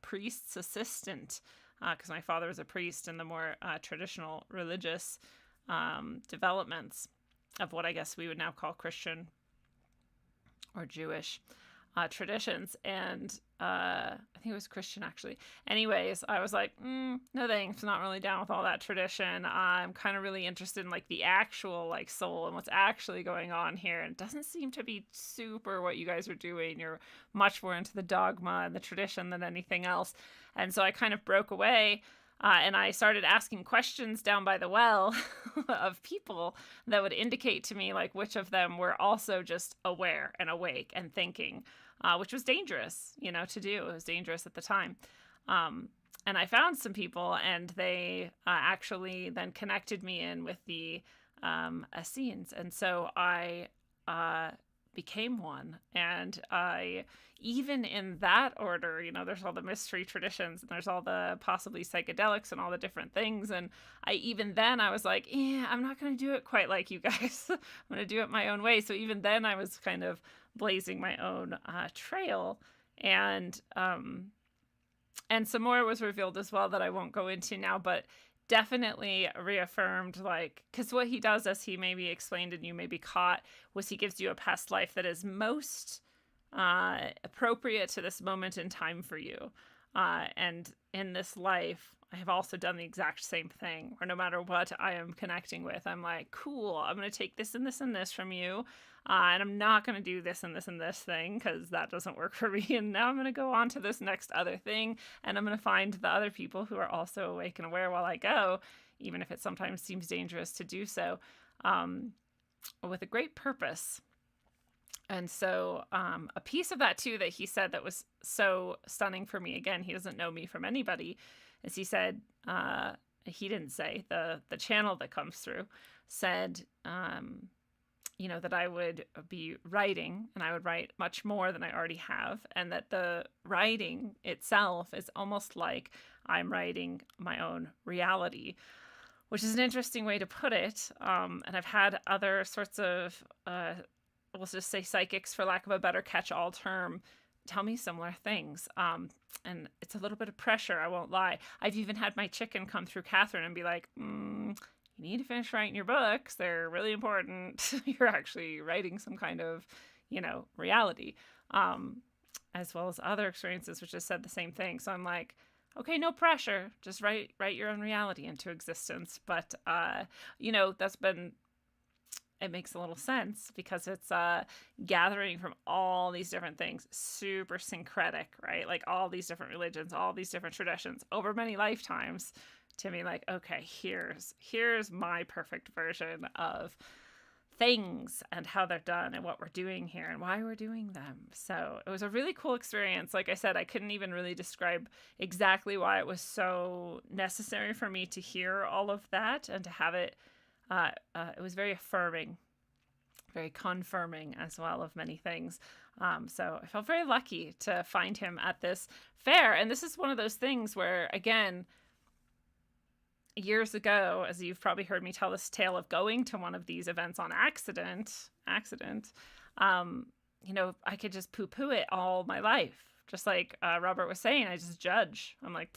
priest's assistant, because my father was a priest in the more traditional religious developments. of what I guess we would now call Christian or Jewish traditions. And I think it was Christian, actually. Anyways, I was like, no thanks, not really down with all that tradition. I'm kind of really interested in like the actual like soul and what's actually going on here. And it doesn't seem to be super what you guys are doing. You're much more into the dogma and the tradition than anything else. And so I kind of broke away. And I started asking questions down by the well of people that would indicate to me like which of them were also just aware and awake and thinking, which was dangerous, to do. It was dangerous at the time. And I found some people, and they actually then connected me in with the Essenes. And so I became one. And I, even in that order, there's all the mystery traditions and there's all the possibly psychedelics and all the different things. And I was like, I'm not going to do it quite like you guys. I'm going to do it my own way. So even then I was kind of blazing my own trail. And some more was revealed as well that I won't go into now, but definitely reaffirmed, like, because what he does, as he maybe explained and you may be caught, was he gives you a past life that is most appropriate to this moment in time for you. And in this life, I have also done the exact same thing, where no matter what I am connecting with, I'm like, cool, I'm going to take this and this and this from you. And I'm not going to do this and this and this thing because that doesn't work for me. And now I'm going to go on to this next other thing. And I'm going to find the other people who are also awake and aware while I go, even if it sometimes seems dangerous to do so, with a great purpose. And so a piece of that, too, that he said that was so stunning for me, again, he doesn't know me from anybody, is he said, he didn't say, the channel that comes through said, that I would be writing, and I would write much more than I already have, and that the writing itself is almost like I'm writing my own reality, which is an interesting way to put it. And I've had other sorts of, we'll just say psychics, for lack of a better catch-all term, tell me similar things. And it's a little bit of pressure, I won't lie. I've even had my chicken come through Catherine and be like, you need to finish writing your books. They're really important. You're actually writing some kind of, reality, as well as other experiences, which has said the same thing. So I'm like, okay, no pressure. Just write your own reality into existence. But, it makes a little sense because it's gathering from all these different things, super syncretic, right? Like all these different religions, all these different traditions over many lifetimes, to me, like, okay, here's my perfect version of things and how they're done and what we're doing here and why we're doing them. So it was a really cool experience. Like I said, I couldn't even really describe exactly why it was so necessary for me to hear all of that and to have it. It was very affirming, very confirming as well of many things. So I felt very lucky to find him at this fair. And this is one of those things where, again, years ago, as you've probably heard me tell this tale of going to one of these events on accident, I could just poo-poo it all my life. Just like Robert was saying, I just judge. I'm like,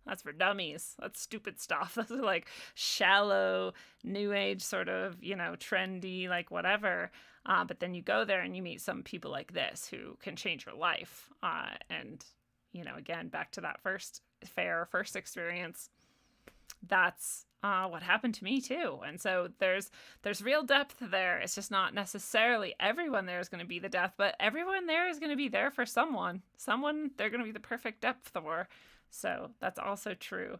that's for dummies. That's stupid stuff. That's like shallow, new age sort of, trendy, like whatever. But then you go there and you meet some people like this who can change your life. And, again, back to that first experience. That's what happened to me too. And so there's real depth there. It's just not necessarily everyone there is going to be the depth, but everyone there is going to be there for someone they're going to be the perfect depth for. So that's also true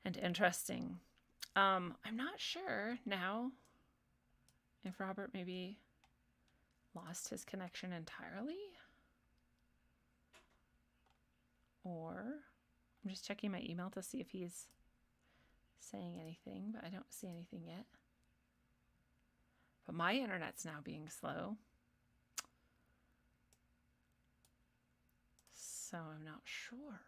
and interesting. I'm not sure now if Robert maybe lost his connection entirely, or I'm just checking my email to see if he's saying anything, but I don't see anything yet. But my internet's now being slow, so I'm not sure.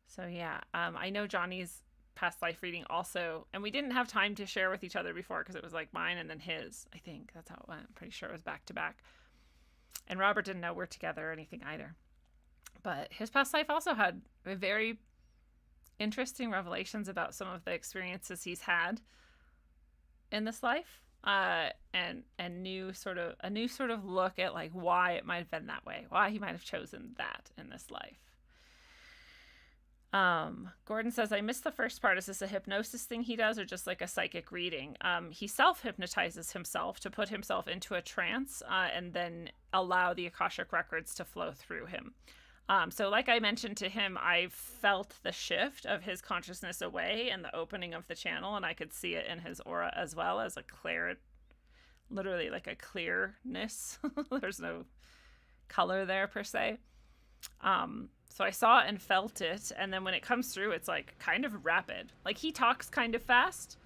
So yeah, I know Johnny's past life reading also, and we didn't have time to share with each other before because it was like mine and then his. I think that's how it went. I'm pretty sure it was back to back. And Robert didn't know we're together or anything either. But his past life also had a very interesting revelations about some of the experiences he's had in this life, and a new sort of look at like why it might have been that way, why he might have chosen that in this life. Gordon says, I missed the first part. Is this a hypnosis thing he does, or just like a psychic reading? He self-hypnotizes himself to put himself into a trance, and then allow the Akashic records to flow through him. So like I mentioned to him, I felt the shift of his consciousness away and the opening of the channel, and I could see it in his aura as well as literally like a clearness. There's no color there per se. So I saw it and felt it, and then when it comes through, it's like kind of rapid. Like he talks kind of fast.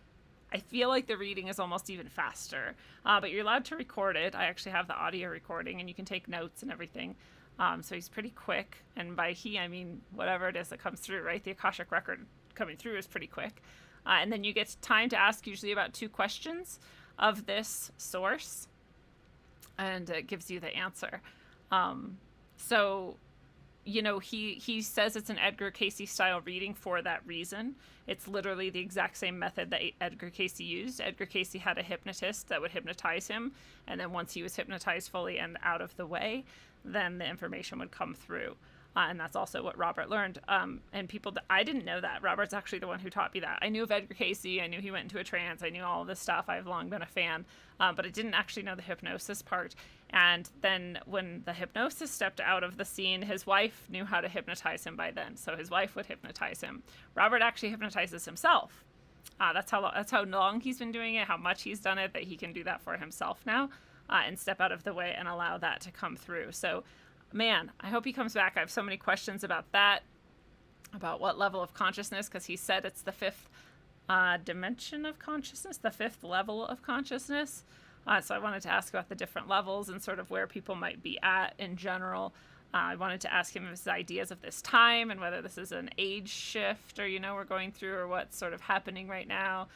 I feel like the reading is almost even faster, but you're allowed to record it. I actually have the audio recording, and you can take notes and everything. So he's pretty quick, and by he, I mean whatever it is that comes through, right? The Akashic record coming through is pretty quick. And then you get time to ask usually about 2 questions of this source, and it gives you the answer. So, you know, he says it's an Edgar Cayce style reading for that reason. It's literally the exact same method that Edgar Cayce used. Edgar Cayce had a hypnotist that would hypnotize him, and then once he was hypnotized fully and out of the way, then the information would come through. And that's also what Robert learned. And people, I didn't know that. Robert's actually the one who taught me that. I knew of Edgar Cayce. I knew he went into a trance. I knew all of this stuff. I've long been a fan. But I didn't actually know the hypnosis part. And then when the hypnosis stepped out of the scene, his wife knew how to hypnotize him by then. So his wife would hypnotize him. Robert actually hypnotizes himself. That's how long he's been doing it, how much he's done it, that he can do that for himself now, and step out of the way and allow that to come through. So, man, I hope he comes back. I have so many questions about that, about what level of consciousness, because he said it's the 5th dimension of consciousness, the 5th level of consciousness. So I wanted to ask about the different levels and sort of where people might be at in general. I wanted to ask him his ideas of this time and whether this is an age shift or, we're going through, or what's sort of happening right now.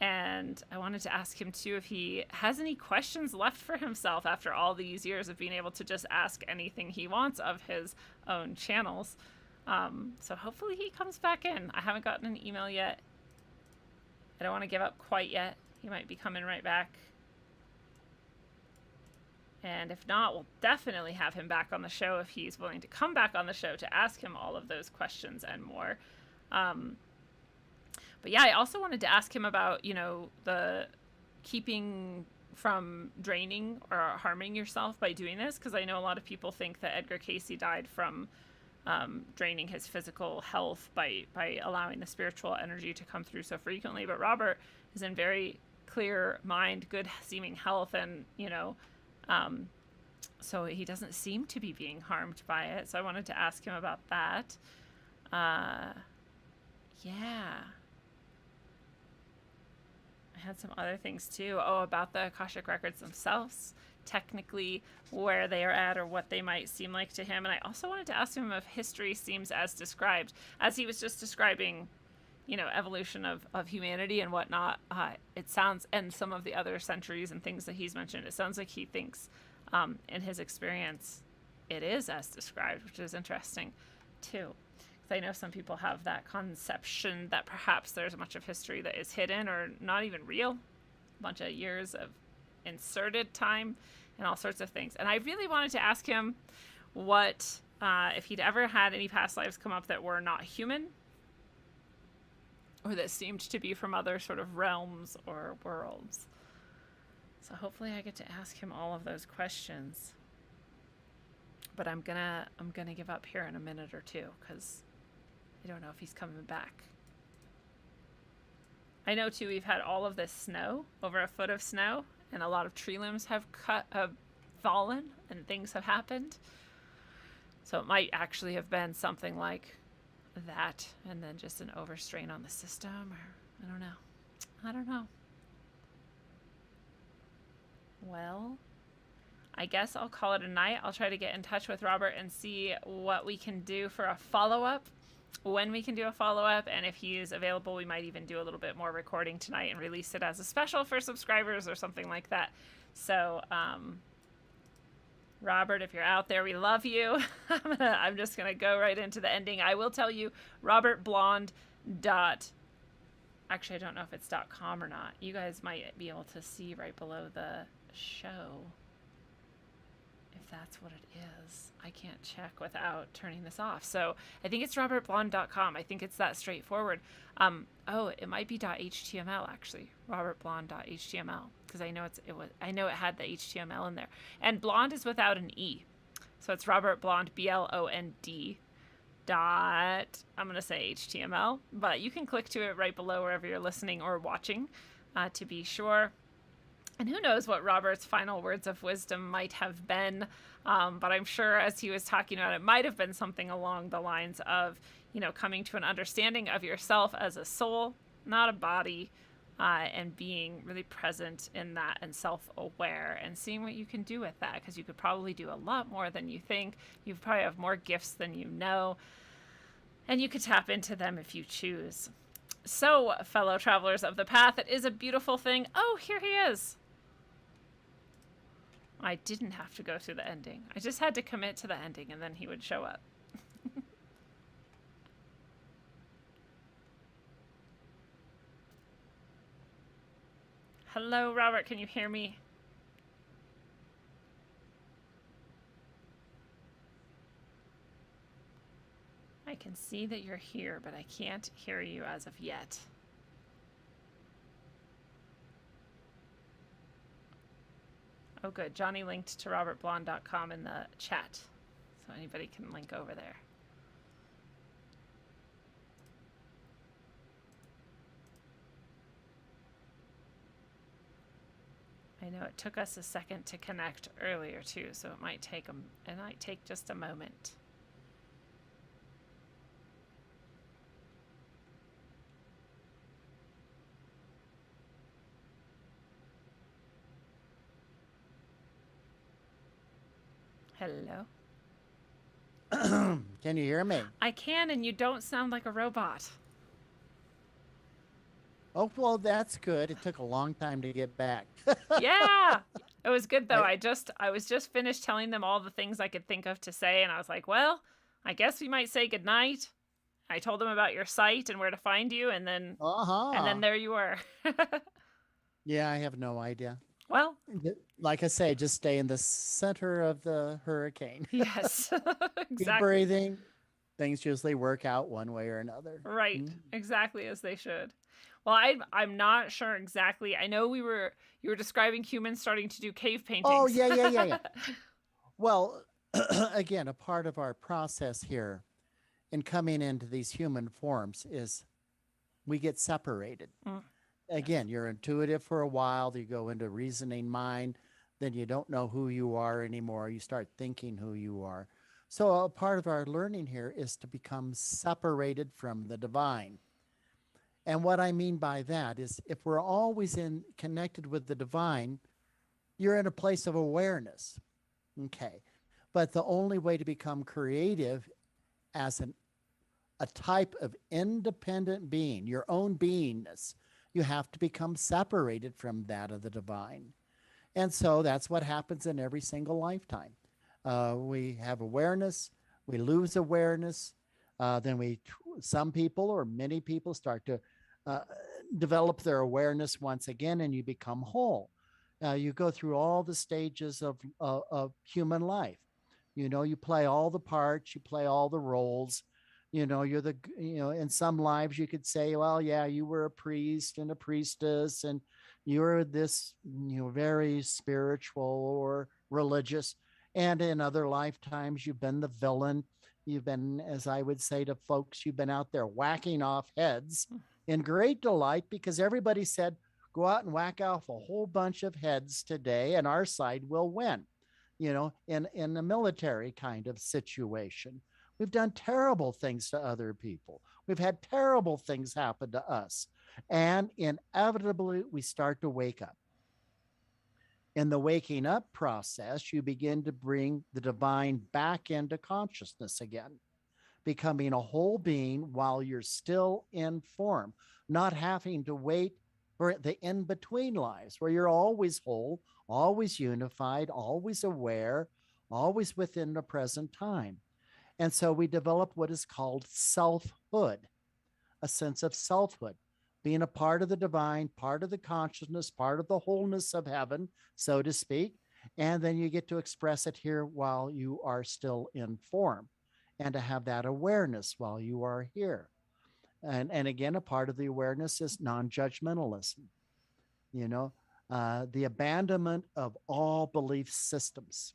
And I wanted to ask him, too, if he has any questions left for himself after all these years of being able to just ask anything he wants of his own channels. So hopefully he comes back in. I haven't gotten an email yet. I don't want to give up quite yet. He might be coming right back. And if not, we'll definitely have him back on the show if he's willing to come back on the show to ask him all of those questions and more. But yeah, I also wanted to ask him about, the keeping from draining or harming yourself by doing this, because I know a lot of people think that Edgar Cayce died from draining his physical health by allowing the spiritual energy to come through so frequently. But Robert is in very clear mind, good seeming health, and, so he doesn't seem to be being harmed by it. So I wanted to ask him about that. Yeah. I had some other things too. About the Akashic records themselves, technically where they are at or what they might seem like to him. And I also wanted to ask him if history seems as described, as he was just describing, evolution of humanity and whatnot. It sounds, and some of the other centuries and things that he's mentioned, it sounds like he thinks in his experience it is as described, which is interesting too. I know some people have that conception that perhaps there's much of history that is hidden or not even real. A bunch of years of inserted time and all sorts of things. And I really wanted to ask him what, if he'd ever had any past lives come up that were not human, or that seemed to be from other sort of realms or worlds. So hopefully I get to ask him all of those questions. But I'm gonna give up here in a minute or two, because I don't know if he's coming back. I know too, we've had all of this snow, over 1 foot of snow, and a lot of tree limbs have fallen and things have happened. So it might actually have been something like that, and then just an overstrain on the system, or I don't know. Well, I guess I'll call it a night. I'll try to get in touch with Robert and see what we can do for a follow-up, when we can do a follow-up, and if he is available, we might even do a little bit more recording tonight and release it as a special for subscribers or something like that. So, Robert, if you're out there, we love you. I'm just going to go right into the ending. I will tell you, Robert Blond. Actually, I don't know if it's .com or not. You guys might be able to see right below the show if that's what it is. I can't check without turning this off. So I think it's robertblond.com. I think it's that straightforward. Oh, it might be .html actually. robertblond.html, because I know I know it had the HTML in there. And Blond is without an E. So it's Robert Blond, BLOND. I'm going to say HTML, but you can click to it right below wherever you're listening or watching to be sure. And who knows what Robert's final words of wisdom might have been. But I'm sure as he was talking about it, might have been something along the lines of, coming to an understanding of yourself as a soul, not a body, and being really present in that and self-aware and seeing what you can do with that, because you could probably do a lot more than you think. You probably have more gifts than you know, and you could tap into them if you choose. So, fellow travelers of the path, it is a beautiful thing. Oh, here he is. I didn't have to go through the ending. I just had to commit to the ending, and then he would show up. Hello, Robert. Can you hear me? I can see that you're here, but I can't hear you as of yet. Oh, good. Johnny linked to robertblond.com in the chat, so anybody can link over there. I know it took us a second to connect earlier too, so it might take just a moment. Hello. Can you hear me? I can, and you don't sound like a robot. Oh, well, that's good. It took a long time to get back. Yeah. It was good though. I was just finished telling them all the things I could think of to say, and I was like, well, I guess we might say goodnight. I told them about your site and where to find you, and then there you were. Yeah, I have no idea. Well, like I say, just stay in the center of the hurricane. Yes. Exactly. Keep breathing. Things usually work out one way or another. Right. Exactly as they should. Well, I'm not sure exactly. I know you were describing humans starting to do cave paintings. Oh, yeah. Well, again, a part of our process here in coming into these human forms is we get separated. Again, you're intuitive for a while, you go into reasoning mind, then you don't know who you are anymore. You start thinking who you are. So a part of our learning here is to become separated from the divine. And what I mean by that is if we're always connected with the divine, you're in a place of awareness. Okay. But the only way to become creative as a type of independent being, your own beingness, you have to become separated from that of the divine. And so that's what happens in every single lifetime. We have awareness, we lose awareness, then some people or many people start to develop their awareness once again, and you become whole. You go through all the stages of human life. You play all the parts, you play all the roles. In some lives you could say, well, yeah, you were a priest and a priestess, and you're this, very spiritual or religious. And in other lifetimes, you've been the villain. You've been, as I would say to folks, you've been out there whacking off heads in great delight, because everybody said, go out and whack off a whole bunch of heads today and our side will win, in a military kind of situation. We've done terrible things to other people. We've had terrible things happen to us. And inevitably, we start to wake up. In the waking up process, you begin to bring the divine back into consciousness again, becoming a whole being while you're still in form, not having to wait for the in-between lives where you're always whole, always unified, always aware, always within the present time. And so we develop what is called selfhood, a sense of selfhood, being a part of the divine, part of the consciousness, part of the wholeness of heaven, so to speak. And then you get to express it here while you are still in form, and to have that awareness while you are here. And again, a part of the awareness is non-judgmentalism, you know, the abandonment of all belief systems,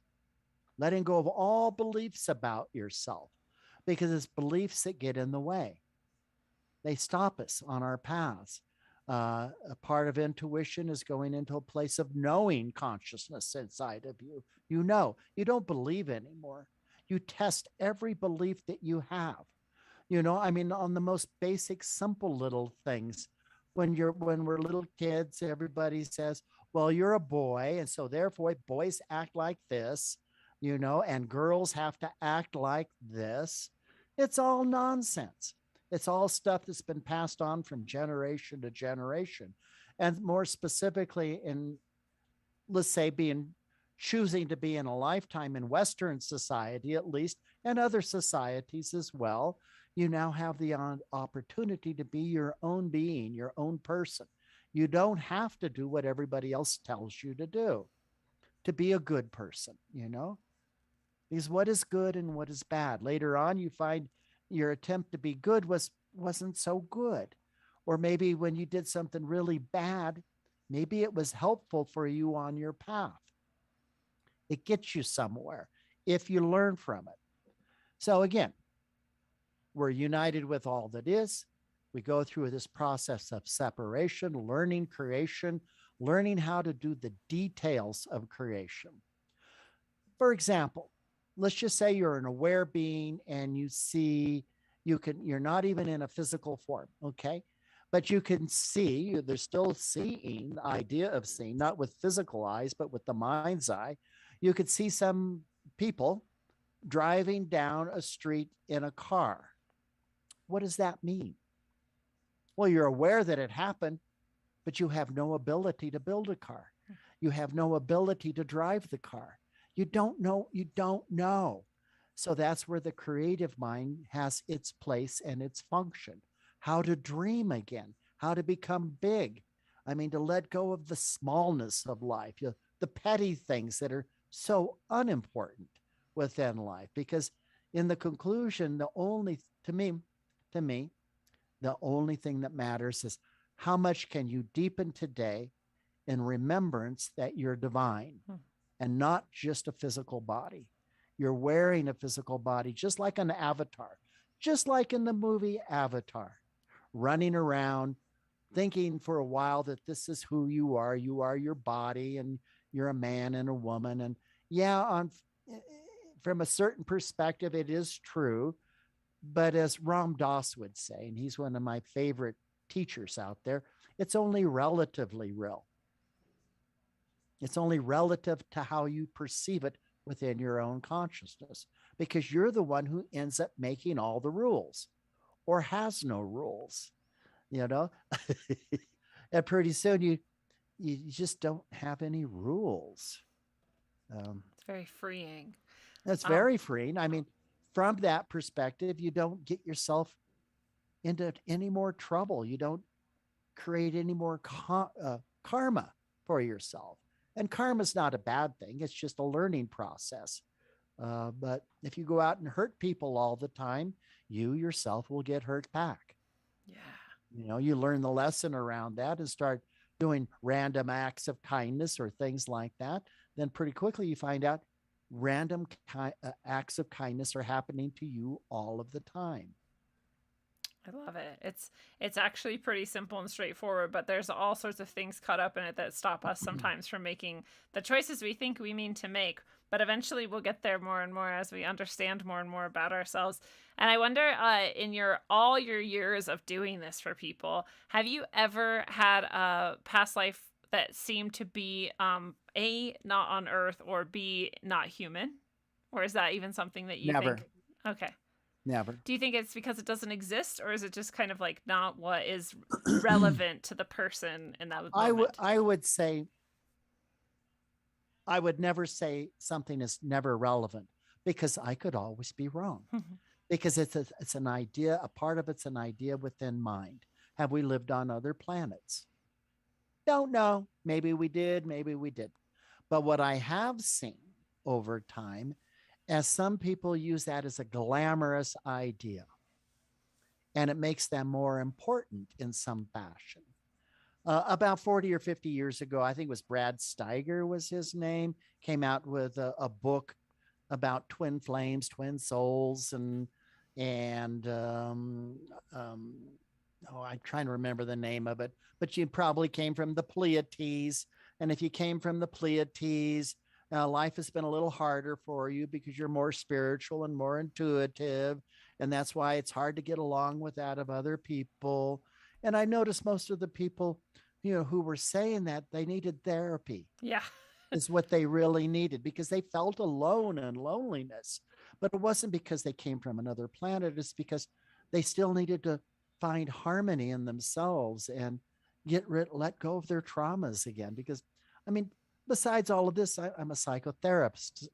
letting go of all beliefs about yourself, because it's beliefs that get in the way. They stop us on our paths. A part of intuition is going into a place of knowing consciousness inside of you. You know, you don't believe anymore. You test every belief that you have. You know, I mean, on the most basic, simple little things. When we're little kids, everybody says, "Well, you're a boy, and so therefore boys act like this, you know, and girls have to act like this." It's all nonsense. It's all stuff that's been passed on from generation to generation. And more specifically, in, let's say, being choosing to be in a lifetime in Western society, at least, and other societies as well, you now have the opportunity to be your own being, your own person. You don't have to do what everybody else tells you to do to be a good person, you know? Because what is good and what is bad? Later on, you find your attempt to be good wasn't so good. Or maybe when you did something really bad, maybe it was helpful for you on your path. It gets you somewhere if you learn from it. So again, we're united with all that is. We go through this process of separation, learning creation, learning how to do the details of creation. For example, let's just say you're an aware being and you see, you're not even in a physical form, okay? But you can see, there's still seeing, the idea of seeing, not with physical eyes, but with the mind's eye. You could see some people driving down a street in a car. What does that mean? Well, you're aware that it happened, but you have no ability to build a car. You have no ability to drive the car. You don't know. You don't know. So that's where the creative mind has its place and its function. How to dream again, how to become big. I mean, to let go of the smallness of life, the petty things that are so unimportant within life. Because in the conclusion, to me, the only thing that matters is how much can you deepen today in remembrance that you're divine and not just a physical body. You're wearing a physical body, just like an avatar, just like in the movie Avatar, running around thinking for a while that this is who you are. You are your body and you're a man and a woman. And yeah, from a certain perspective, it is true. But as Ram Dass would say, and he's one of my favorite teachers out there, it's only relatively real. It's only relative to how you perceive it within your own consciousness, because you're the one who ends up making all the rules or has no rules, you know? And pretty soon you just don't have any rules. It's very freeing. That's very freeing. I mean, from that perspective, you don't get yourself into any more trouble. You don't create any more karma for yourself. And karma is not a bad thing. It's just a learning process. But if you go out and hurt people all the time, you yourself will get hurt back. Yeah. You know, you learn the lesson around that and start doing random acts of kindness or things like that. Then pretty quickly you find out random acts of kindness are happening to you all of the time. I love it. It's actually pretty simple and straightforward, but there's all sorts of things caught up in it that stop us sometimes from making the choices we think we mean to make. But eventually we'll get there more and more as we understand more and more about ourselves. And I wonder, in all your years of doing this for people, have you ever had a past life that seemed to be A, not on Earth, or B, not human? Or is that even something that you Never. think? Okay. Never. Do you think it's because it doesn't exist, or is it just kind of like not what is relevant to the person in that moment? I would say I would never say something is never relevant because I could always be wrong. Because it's an idea, a part of it's an idea within mind. Have we lived on other planets? Don't know. Maybe we did, maybe we didn't. But what I have seen over time, as some people use that as a glamorous idea, and it makes them more important in some fashion. About 40 or 50 years ago, I think it was Brad Steiger was his name, came out with a book about twin flames, twin souls, and oh, I'm trying to remember the name of it, but you probably came from the Pleiades. And if you came from the Pleiades, life has been a little harder for you because you're more spiritual and more intuitive. And that's why it's hard to get along with that of other people. And I noticed most of the people, who were saying that they needed therapy Yeah. is what they really needed because they felt alone and loneliness. But it wasn't because they came from another planet. It's because they still needed to find harmony in themselves and let go of their traumas again. Because, I mean, besides all of this, I'm a psychotherapist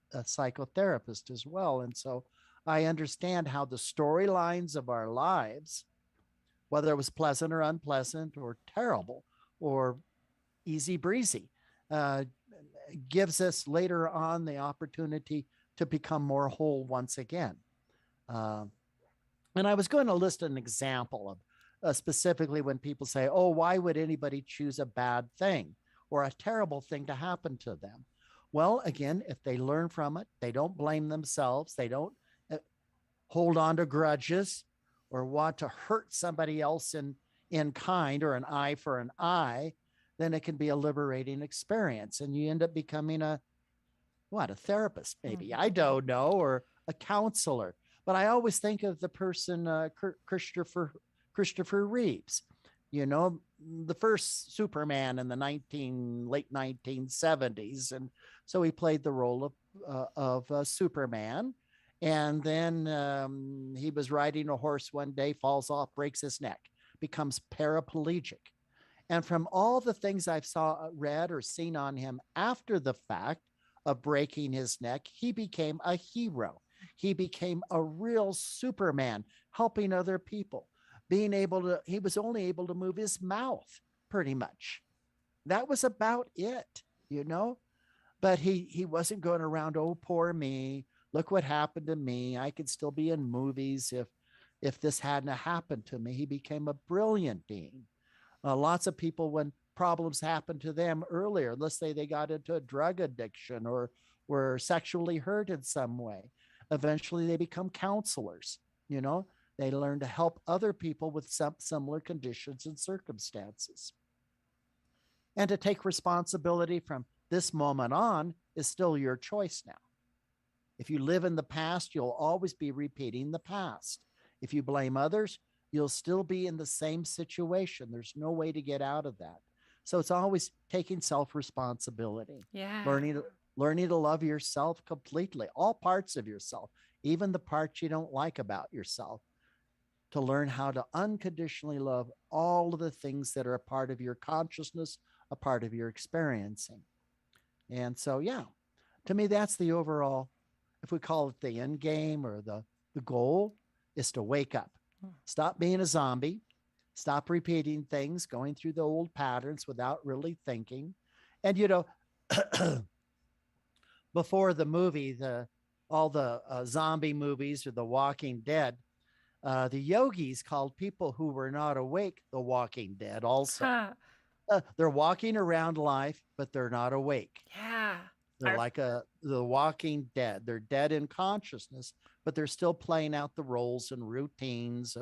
as well. And so I understand how the storylines of our lives, whether it was pleasant or unpleasant or terrible or easy breezy, uh, gives us later on the opportunity to become more whole once again. Uh, and I was going to list an example of specifically when people say, oh, why would anybody choose a bad thing or a terrible thing to happen to them? Well, again, if they learn from it, they don't blame themselves, they don't hold on to grudges or want to hurt somebody else in kind or an eye for an eye, then it can be a liberating experience. And you end up becoming a therapist, maybe, I don't know, or a counselor. But I always think of the person, Christopher Reeves, the first Superman in the late 1970s. And so he played the role of Superman. And then he was riding a horse one day, falls off, breaks his neck, becomes paraplegic. And from all the things I've read or seen on him after the fact of breaking his neck, he became a hero. He became a real Superman, helping other people. He was only able to move his mouth pretty much. That was about it, But he wasn't going around, oh, poor me. Look what happened to me. I could still be in movies if this hadn't happened to me. He became a brilliant being. Lots of people, when problems happened to them earlier, let's say they got into a drug addiction or were sexually hurt in some way, eventually they become counselors. They learn to help other people with some similar conditions and circumstances. And to take responsibility from this moment on is still your choice now. If you live in the past, you'll always be repeating the past. If you blame others, you'll still be in the same situation. There's no way to get out of that. So it's always taking self-responsibility. Yeah. Learning to love yourself completely, all parts of yourself, even the parts you don't like about yourself, to learn how to unconditionally love all of the things that are a part of your consciousness, a part of your experiencing. And so, yeah, to me, that's the overall, if we call it the end game or the goal, is to wake up. Stop being a zombie. Stop repeating things, going through the old patterns without really thinking. And, before the movie, all the zombie movies or The Walking Dead, the yogis called people who were not awake the Walking Dead also. They're walking around life, but they're not awake. Yeah. They're like the Walking Dead. They're dead in consciousness, but they're still playing out the roles and routines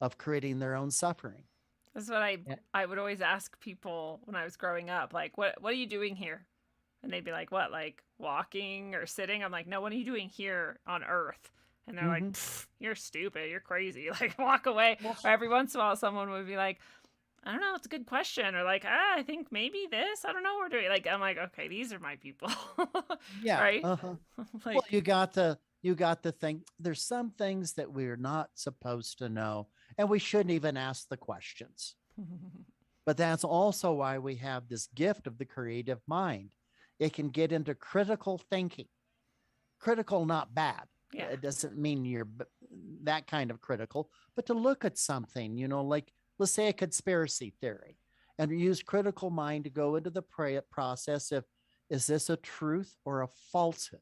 of creating their own suffering. That's what I would always ask people when I was growing up, like, what are you doing here? And they'd be like, what, like walking or sitting? I'm like, no, what are you doing here on Earth? And they're like, you're stupid, you're crazy, like walk away. Or every once in a while someone would be like, I don't know, it's a good question. Or like, I think maybe this, I don't know what we're doing. Like, I'm like, okay, these are my people. Yeah. Right? Like, well, you got the thing. There's some things that we're not supposed to know, and we shouldn't even ask the questions. But that's also why we have this gift of the creative mind, it can get into critical thinking. Critical, not bad. Yeah. It doesn't mean you're that kind of critical, but to look at something, like let's say a conspiracy theory, and use critical mind to go into the process of, is this a truth or a falsehood?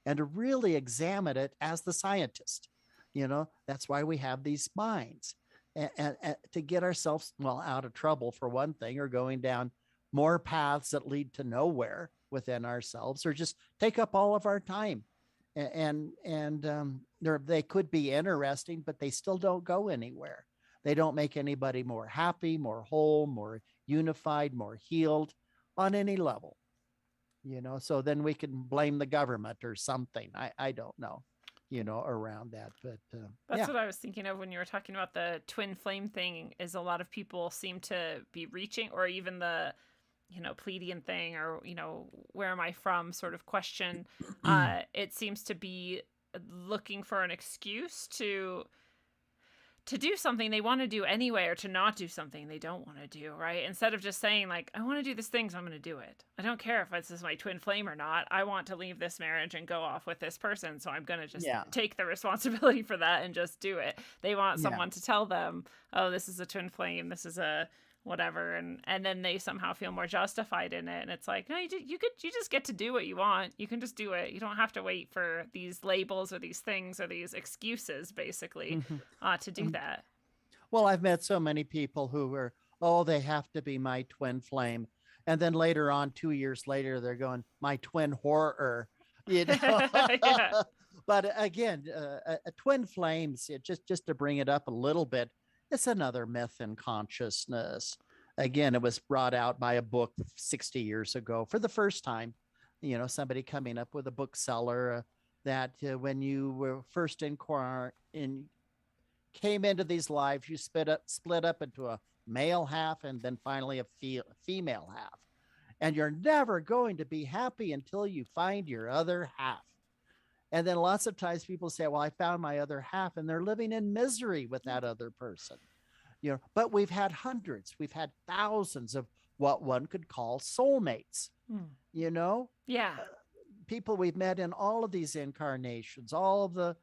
And to really examine it as the scientist. That's why we have these minds, and to get ourselves, well, out of trouble for one thing, or going down more paths that lead to nowhere within ourselves, or just take up all of our time. And they could be interesting, but they still don't go anywhere. They don't make anybody more happy, more whole, more unified, more healed on any level. So then we can blame the government or something. I don't know, around that. But that's what I was thinking of when you were talking about the twin flame thing, is a lot of people seem to be reaching, or even the Pleiadian thing, or where am I from sort of question. It seems to be looking for an excuse to do something they want to do anyway, or to not do something they don't want to do, right? Instead of just saying, like, I want to do this thing, so I'm going to do it. I don't care if this is my twin flame or not. I want to leave this marriage and go off with this person, so I'm going to just take the responsibility for that and just do it. They want someone to tell them, oh, this is a twin flame, this is a whatever, and then they somehow feel more justified in it. And it's like, no, you just get to do what you want. You can just do it. You don't have to wait for these labels or these things or these excuses, basically, to do that. Well, I've met so many people who were, they have to be my twin flame, and then later on, 2 years later, they're going, my twin horror. But again, a twin flames, just to bring it up a little bit, it's another myth in consciousness. Again, it was brought out by a book 60 years ago for the first time. Somebody coming up with a bookseller that when you were first came into these lives, you split up into a male half and then finally a female half. And you're never going to be happy until you find your other half. And then lots of times people say, well, I found my other half, and they're living in misery with that other person. But we've had hundreds, we've had thousands of what one could call soulmates, Yeah. People we've met in all of these incarnations, all of the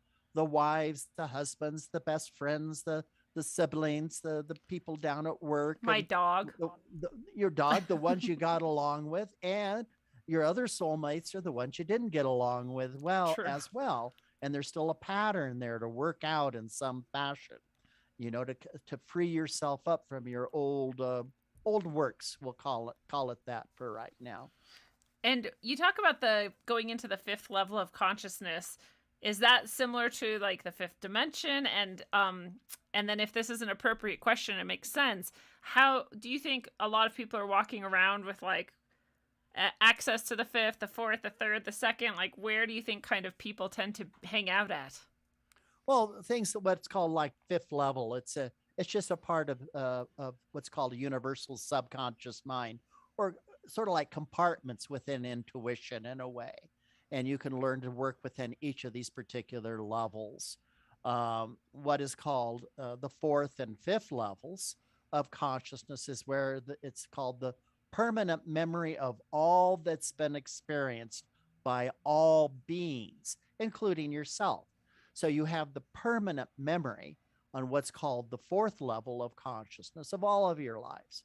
wives, the husbands, the best friends, the siblings, the people down at work. My dog. Your dog, the ones you got along with, and your other soulmates are the ones you didn't get along with as well. And there's still a pattern there to work out in some fashion, to free yourself up from your old works. We'll call it that for right now. And you talk about the going into the fifth level of consciousness. Is that similar to like the fifth dimension? And then if this is an appropriate question, it makes sense. How do you think a lot of people are walking around with like access to the fifth, the fourth, the third, the second? Like, where do you think kind of people tend to hang out at? Well, things what's called like fifth level. It's just a part of what's called a universal subconscious mind, or sort of like compartments within intuition in a way. And you can learn to work within each of these particular levels. What is called the fourth and fifth levels of consciousness is where it's called the permanent memory of all that's been experienced by all beings, including yourself. So you have the permanent memory on what's called the fourth level of consciousness of all of your lives.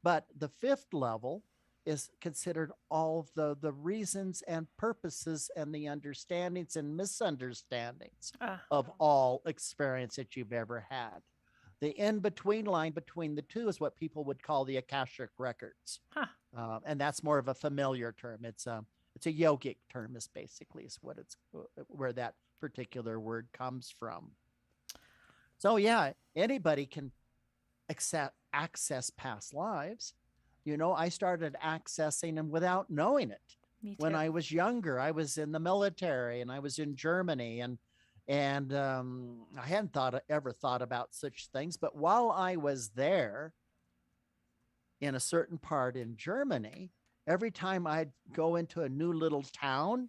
But the fifth level is considered all of the reasons and purposes and the understandings and misunderstandings of all experience that you've ever had. The in-between line between the two is what people would call the Akashic records. And that's more of a familiar term. It's a yogic term, is basically is what it's where that particular word comes from. So yeah, anybody can access past lives. I started accessing them without knowing it. When I was younger, I was in the military and I was in Germany, and I hadn't ever thought about such things. But while I was there in a certain part in Germany, every time I'd go into a new little town,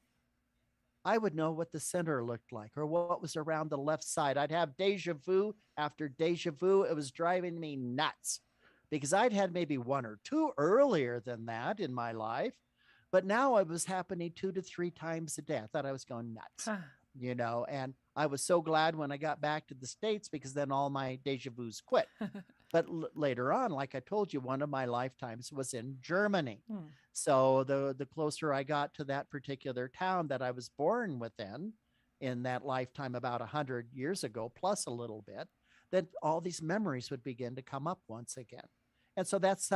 I would know what the center looked like or what was around the left side. I'd have deja vu after deja vu. It was driving me nuts, because I'd had maybe one or two earlier than that in my life, But now it was happening 2 to 3 times a day. I thought I was going nuts, Huh. and I was so glad when I got back to the States, because then all my deja vus quit. But later on, like I told you, one of my lifetimes was in Germany. Hmm. So the closer I got to that particular town that I was born within in that lifetime about 100 years ago, plus a little bit, that all these memories would begin to come up once again. And so that's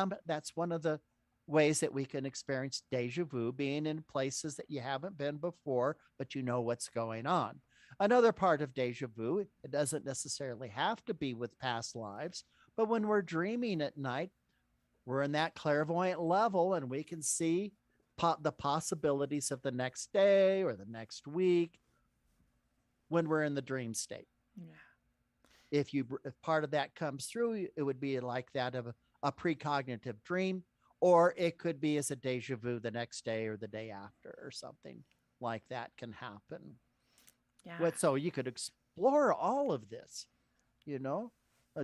one of the ways that we can experience deja vu, being in places that you haven't been before, but you know what's going on. Another part of deja vu, it doesn't necessarily have to be with past lives, but when we're dreaming at night, we're in that clairvoyant level and we can see the possibilities of the next day or the next week when we're in the dream state. Yeah. If part of that comes through, it would be like that of a precognitive dream, or it could be as a deja vu the next day or the day after, or something like that can happen. Yeah. So you could explore all of this,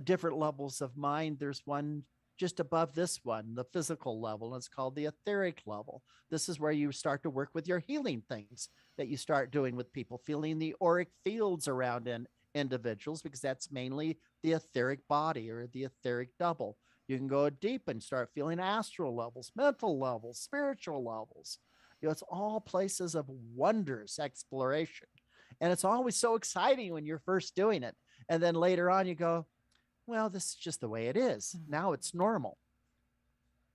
different levels of mind. There's one just above this one, the physical level, and it's called the etheric level. This is where you start to work with your healing things that you start doing with people, feeling the auric fields around individuals, because that's mainly the etheric body or the etheric double. You can go deep and start feeling astral levels, mental levels, spiritual levels. It's all places of wondrous exploration. And it's always so exciting when you're first doing it. And then later on you go, well, this is just the way it is. Now it's normal.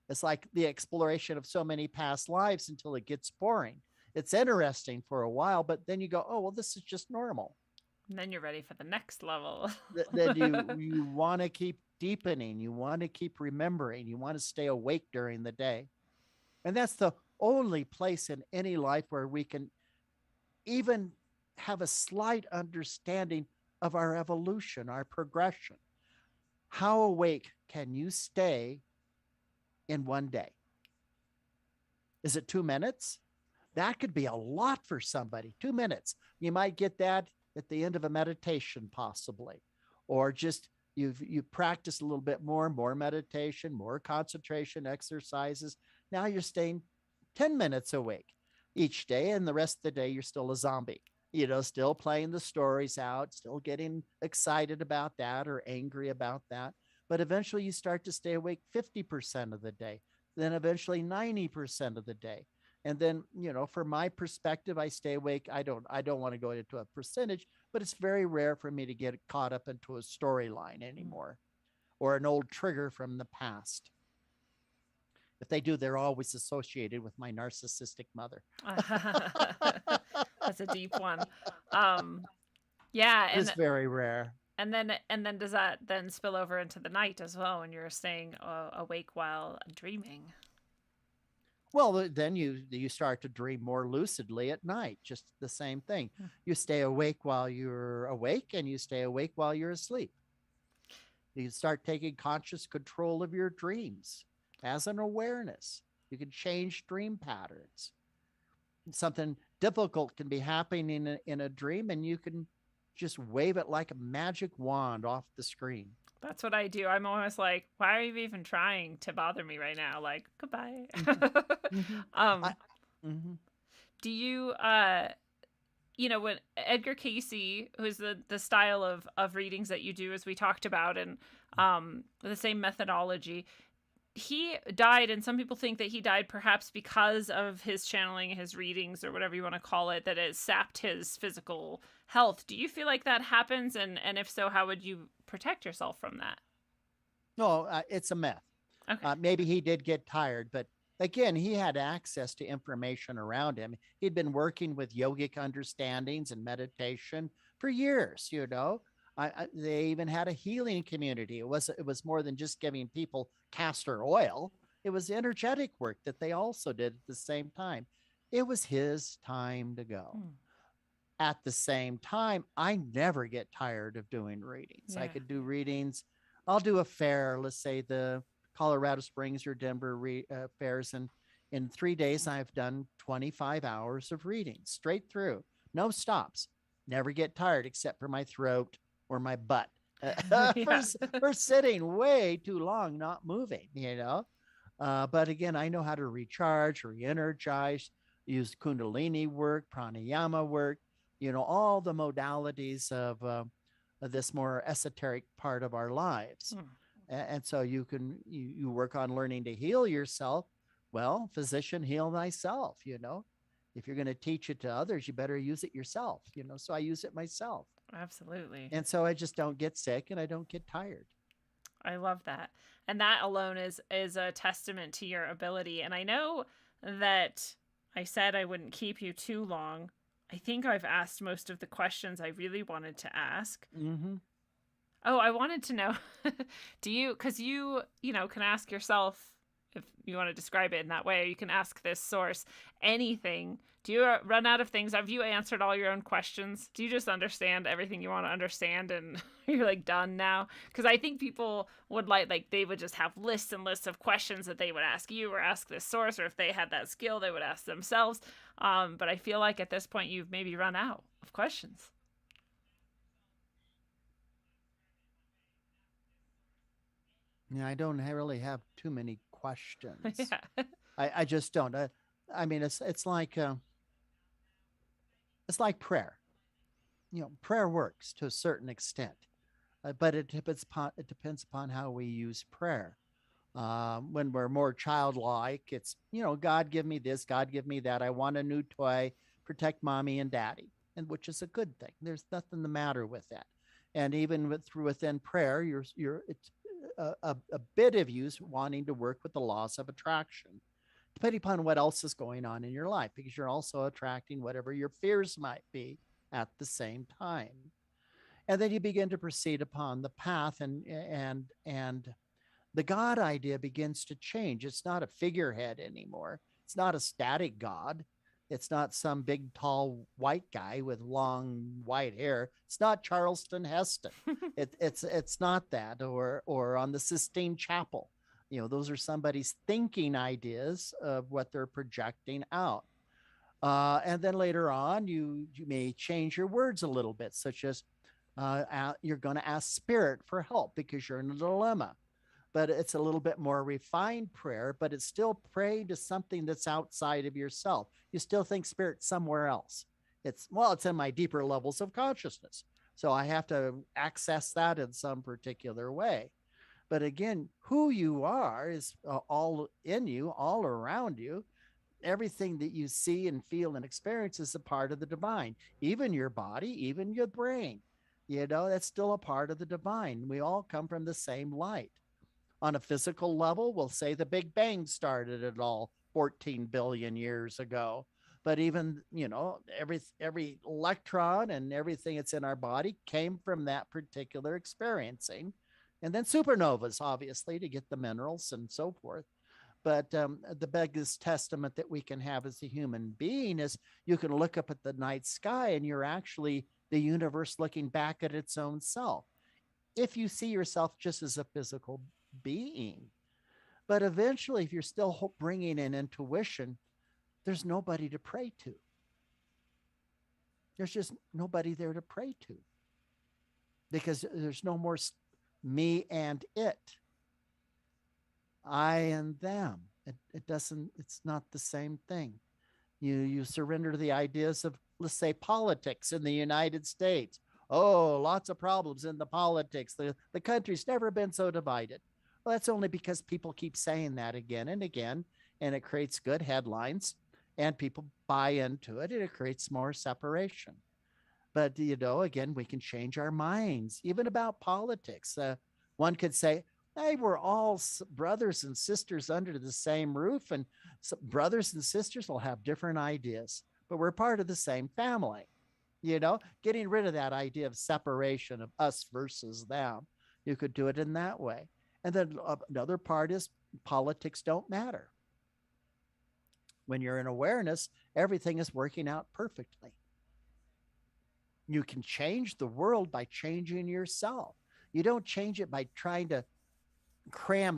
It's like the exploration of so many past lives until it gets boring. It's interesting for a while, but then you go, oh, well, this is just normal. And then you're ready for the next level. Then you want to keep deepening. You want to keep remembering. You want to stay awake during the day. And that's the only place in any life where we can even have a slight understanding of our evolution, our progression. How awake can you stay in one day? Is it 2 minutes? That could be a lot for somebody. 2 minutes. You might get that at the end of a meditation, possibly, or just you practice a little bit more meditation, more concentration exercises. Now you're staying 10 minutes awake each day, and the rest of the day you're still a zombie. Still playing the stories out, still getting excited about that or angry about that. But eventually you start to stay awake 50% of the day, then eventually 90% of the day. And then, from my perspective, I stay awake. I don't want to go into a percentage, but it's very rare for me to get caught up into a storyline anymore or an old trigger from the past. If they do, they're always associated with my narcissistic mother. That's a deep one. Yeah. It's very rare. And then does that then spill over into the night as well when you're staying awake while dreaming? Well, then you start to dream more lucidly at night, just the same thing. You stay awake while you're awake, and you stay awake while you're asleep. You start taking conscious control of your dreams as an awareness. You can change dream patterns. Something difficult can be happening in a dream, and you can just wave it like a magic wand off the screen. That's what I do. I'm almost like, why are you even trying to bother me right now? Like, goodbye. Do you, when Edgar Casey, who's the style of readings that you do, as we talked about, and the same methodology, he died, and some people think that he died perhaps because of his channeling, his readings, or whatever you want to call it, that it sapped his physical health. Do you feel like that happens? And if so, how would you protect yourself from that? No, it's a myth. Okay. Maybe he did get tired, but again, he had access to information around him. He'd been working with yogic understandings and meditation for years, they even had a healing community. It was more than just giving people castor oil. It was energetic work that they also did at the same time. It was his time to go. At the same time, I never get tired of doing readings. I could do readings. I'll do a fair, let's say the Colorado Springs or Denver fairs, and in 3 days, I've done 25 hours of readings straight through, no stops. Never get tired except for my throat or my butt for sitting way too long, not moving, But again, I know how to recharge, re-energize, use Kundalini work, pranayama work, all the modalities of this more esoteric part of our lives. Hmm. And so you work on learning to heal yourself. Well, physician, heal thyself. If you're going to teach it to others, you better use it yourself. So I use it myself, Absolutely. and so I just don't get sick and I don't get tired. I love that. And that alone is a testament to your ability. And I know that I said I wouldn't keep you too long. I think I've asked most of the questions I really wanted to ask. Mm-hmm. Oh, I wanted to know, do you, because you can ask yourself if you want to describe it in that way, or you can ask this source anything. Do you run out of things? Have you answered all your own questions? Do you just understand everything you want to understand and you're like done now? Because I think people would like they would just have lists and lists of questions that they would ask you or ask this source, or if they had that skill, they would ask themselves. But I feel like at this point you've maybe run out of questions. Yeah, I don't really have too many questions. Yeah. I just don't. I mean, it's like prayer. Prayer works to a certain extent, but it depends upon how we use prayer. When we're more childlike, it's God give me this, God give me that. I want a new toy, protect mommy and daddy, and which is a good thing. There's nothing the matter with that. And even within prayer, it's a bit of you wanting to work with the laws of attraction, depending upon what else is going on in your life, because you're also attracting whatever your fears might be at the same time. And then you begin to proceed upon the path, and the God idea begins to change. It's not a figurehead anymore. It's not a static God. It's not some big, tall white guy with long white hair. It's not Charleston Heston. It's not that, or on the Sistine Chapel. Those are somebody's thinking ideas of what they're projecting out. And then later on, you may change your words a little bit, such as you're going to ask spirit for help because you're in a dilemma, but it's a little bit more refined prayer, but it's still praying to something that's outside of yourself. You still think spirit somewhere else. It's in my deeper levels of consciousness. So I have to access that in some particular way. But again, who you are is all in you, all around you. Everything that you see and feel and experience is a part of the divine, even your body, even your brain. That's still a part of the divine. We all come from the same light. On a physical level, we'll say the Big Bang started it all 14 billion years ago. But even, every electron and everything that's in our body came from that particular experiencing. And then supernovas, obviously, to get the minerals and so forth. But the biggest testament that we can have as a human being is you can look up at the night sky and you're actually the universe looking back at its own self. If you see yourself just as a physical being. But eventually, if you're still bringing in intuition, there's nobody to pray to. There's just nobody there to pray to, because there's no more me and it, I and them. It doesn't, it's not the same thing. You surrender to the ideas of, let's say, politics in the United States. Oh, lots of problems in the politics. The country's never been so divided. Well, that's only because people keep saying that again and again, and it creates good headlines, and people buy into it, and it creates more separation. But, again, we can change our minds, even about politics. One could say, hey, we're all brothers and sisters under the same roof, and brothers and sisters will have different ideas, but we're part of the same family. Getting rid of that idea of separation of us versus them. You could do it in that way. And then another part is politics don't matter. When you're in awareness, everything is working out perfectly. You can change the world by changing yourself. You don't change it by trying to cram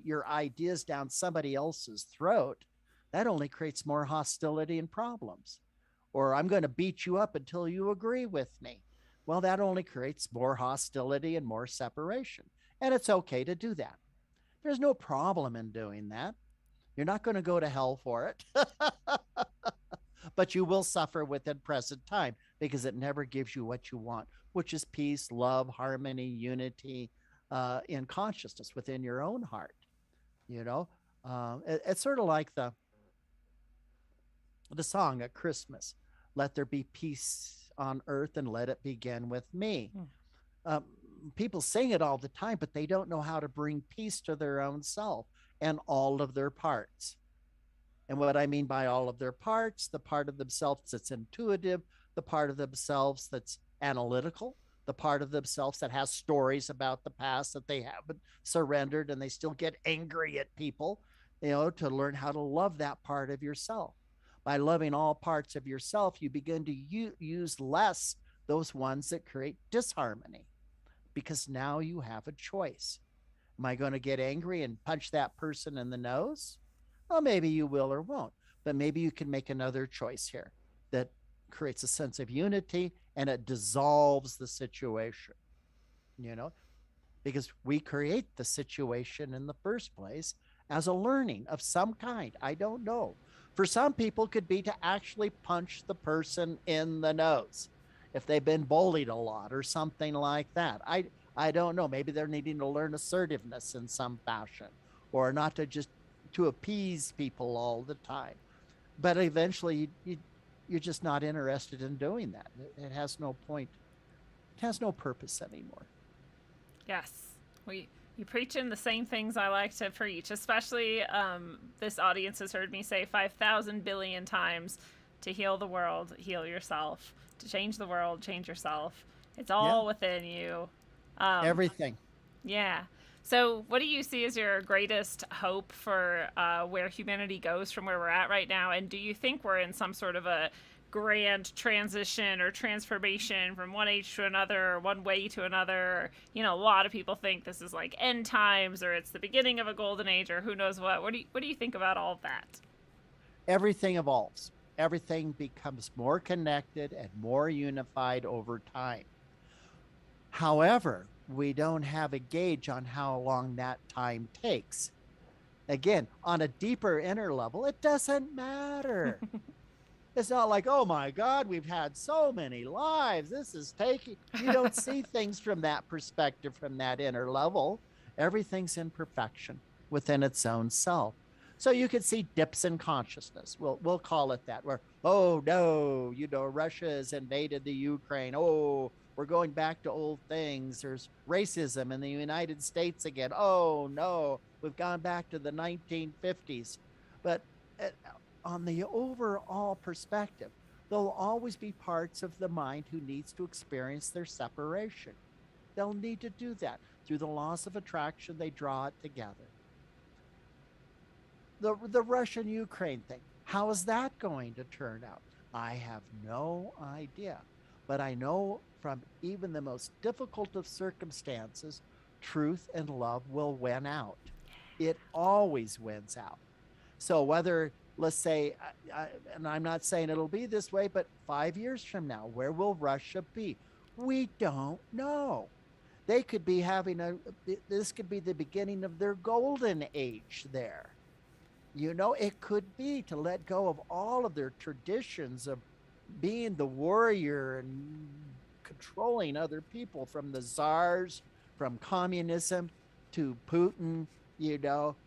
your ideas down somebody else's throat. That only creates more hostility and problems. Or I'm going to beat you up until you agree with me. Well, that only creates more hostility and more separation. And it's okay to do that. There's no problem in doing that. You're not going to go to hell for it, but you will suffer within present time because it never gives you what you want, which is peace, love, harmony, unity in consciousness within your own heart. You know, it's sort of like the song at Christmas, "Let there be peace on earth and let it begin with me." Hmm. Um, People sing it all the time, but they don't know how to bring peace to their own self and all of their parts. And what I mean by all of their parts, the part of themselves that's intuitive, the part of themselves that's analytical, the part of themselves that has stories about the past that they haven't surrendered and they still get angry at people, to learn how to love that part of yourself. By loving all parts of yourself, you begin to use less those ones that create disharmony because now you have a choice. Am I going to get angry and punch that person in the nose? Well, maybe you will or won't, but maybe you can make another choice here that creates a sense of unity and it dissolves the situation, you know, because we create the situation in the first place as a learning of some kind. I don't know. For some people, it could be to actually punch the person in the nose if they've been bullied a lot or something like that. I don't know. Maybe they're needing to learn assertiveness in some fashion or not to just to appease people all the time. But eventually, you're just not interested in doing that. It has no point. It has no purpose anymore. Yes, we you preaching the same things I like to preach. Especially, this audience has heard me say 5,000 billion times: to heal the world, heal yourself. To change the world, change yourself. It's Yeah, all within you. Um, everything. yeah. So, what do you see as your greatest hope for where humanity goes from where we're at right now? And do you think we're in some sort of a grand transition or transformation from one age to another, or one way to another? Or, a lot of people think this is like end times, or it's the beginning of a golden age, or who knows what. What do you think about all of that? Everything evolves. Everything becomes more connected and more unified over time. However, we don't have a gauge on how long that time takes. Again, on a deeper inner level, it doesn't matter. It's not like, oh my God, we've had so many lives. This is taking, you don't see things from that perspective, from that inner level. Everything's in perfection within its own self. So you could see dips in consciousness. We'll call it that, where, oh no, Russia has invaded the Ukraine. Oh, we're going back to old things. There's racism in the United States again. Oh no, we've gone back to the 1950s. But uh, on the overall perspective, there'll always be parts of the mind who needs to experience their separation. They'll need to do that. Through the laws of attraction, they draw it together. The Russian Ukraine thing, how is that going to turn out? I have no idea. But I know from even the most difficult of circumstances, truth and love will win out. It always wins out. So whether, let's say, and I'm not saying it'll be this way, but 5 years from now, where will Russia be? We don't know. They could be having this could be the beginning of their golden age there. It could be to let go of all of their traditions of being the warrior and controlling other people, from the czars, from communism to Putin.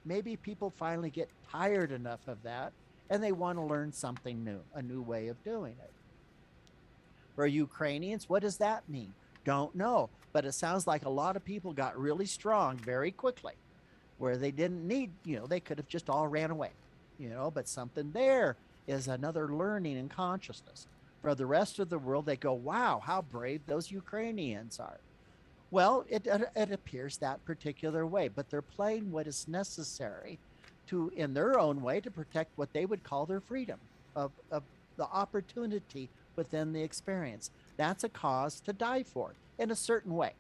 Maybe people finally get tired enough of that and they want to learn something new, a new way of doing it. For Ukrainians, what does that mean? Don't know. But it sounds like a lot of people got really strong very quickly, where they didn't need, they could have just all ran away, but something there is another learning in consciousness. For the rest of the world, they go, wow, how brave those Ukrainians are. Well, it appears that particular way, but they're playing what is necessary to, in their own way, to protect what they would call their freedom of the opportunity within the experience. That's a cause to die for in a certain way.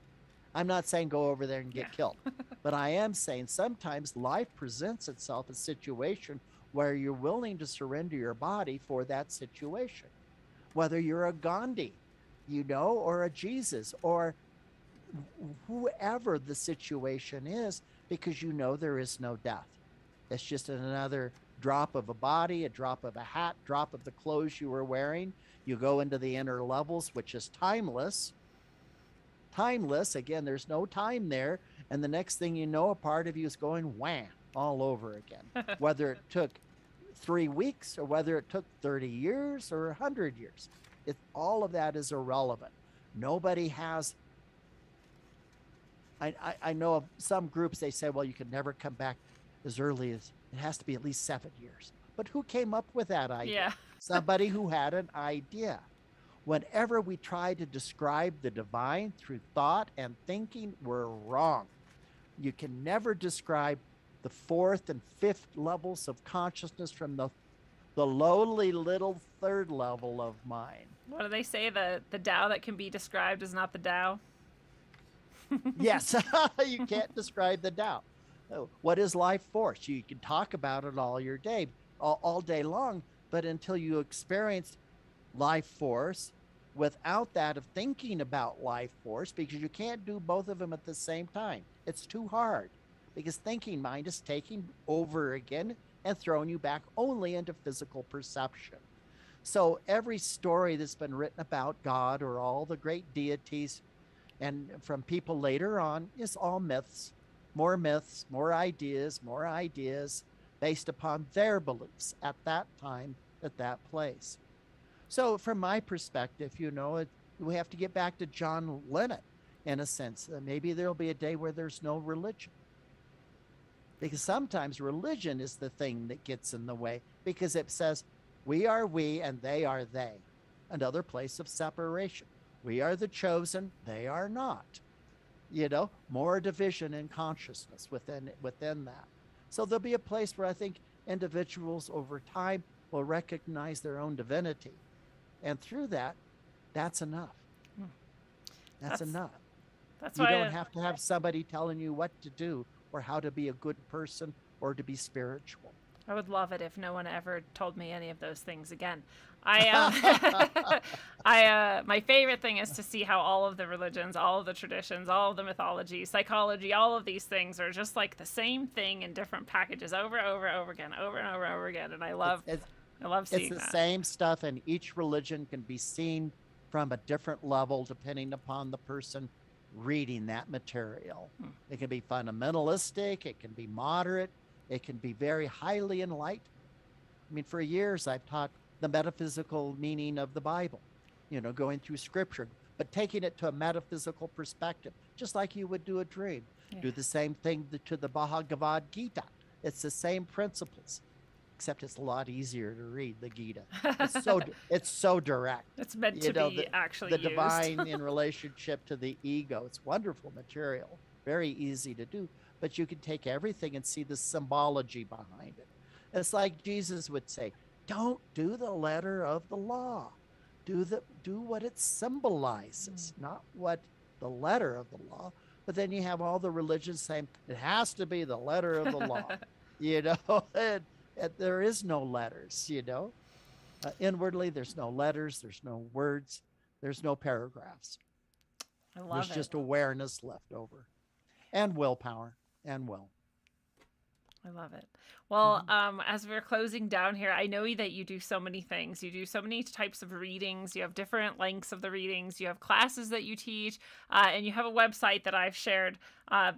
I'm not saying go over there and get killed, but I am saying sometimes life presents itself a situation where you're willing to surrender your body for that situation. Whether you're a Gandhi, or a Jesus, or whoever the situation is, because you know there is no death. It's just another drop of a body, a drop of a hat, drop of the clothes you were wearing. You go into the inner levels, which is timeless. Timeless. Again, there's no time there. And the next thing you know, a part of you is going wham all over again. Whether it took 3 weeks or whether it took 30 years or 100 years, all of that is irrelevant. Nobody has. I know of some groups, they say, well, you can never come back as early as it has to be at least 7 years. But who came up with that idea? Yeah. Somebody who had an idea. Whenever we try to describe the divine through thought and thinking, we're wrong. You can never describe the fourth and fifth levels of consciousness from the lowly little third level of mind. What do they say? The Tao that can be described is not the Tao. Yes, you can't describe the Tao. What is life force? You can talk about it all day long, but until you experience life force without that of thinking about life force, because you can't do both of them at the same time. It's too hard, because thinking mind is taking over again and throwing you back only into physical perception. So every story that's been written about God or all the great deities and from people later on is all myths, more ideas based upon their beliefs at that time, at that place. So from my perspective, we have to get back to John Lennon in a sense. Maybe there'll be a day where there's no religion. Because sometimes religion is the thing that gets in the way, because it says we are we and they are they. Another place of separation. We are the chosen, they are not. More division in consciousness within that. So there'll be a place where I think individuals over time will recognize their own divinity. And through that, that's enough. That's enough. That's you why don't have to have somebody telling you what to do or how to be a good person or to be spiritual. I would love it if no one ever told me any of those things again. My favorite thing is to see how all of the religions, all of the traditions, all of the mythology, psychology, all of these things are just like the same thing in different packages over and over again. And I love seeing that. It's the same stuff, and each religion can be seen from a different level depending upon the person reading that material. It can be fundamentalistic, it can be moderate, it can be very highly enlightened. I mean, for years I've taught the metaphysical meaning of the Bible, going through scripture, but taking it to a metaphysical perspective, just like you would do a dream. Yeah. Do the same thing to the Bhagavad Gita. It's the same principles, except it's a lot easier to read the Gita. It's so direct. It's meant to be actually the divine in relationship to the ego. It's wonderful material, very easy to do, but you can take everything and see the symbology behind it. It's like Jesus would say, don't do the letter of the law. Do what it symbolizes, not what the letter of the law. But then you have all the religions saying it has to be the letter of the law. And there is no letters. Inwardly, there's no letters, there's no words, there's no paragraphs. There's just awareness left over, and willpower and will. I love it. Well, as we're closing down here, I know that you do so many things. You do so many types of readings. You have different lengths of the readings. You have classes that you teach, and you have a website that I've shared.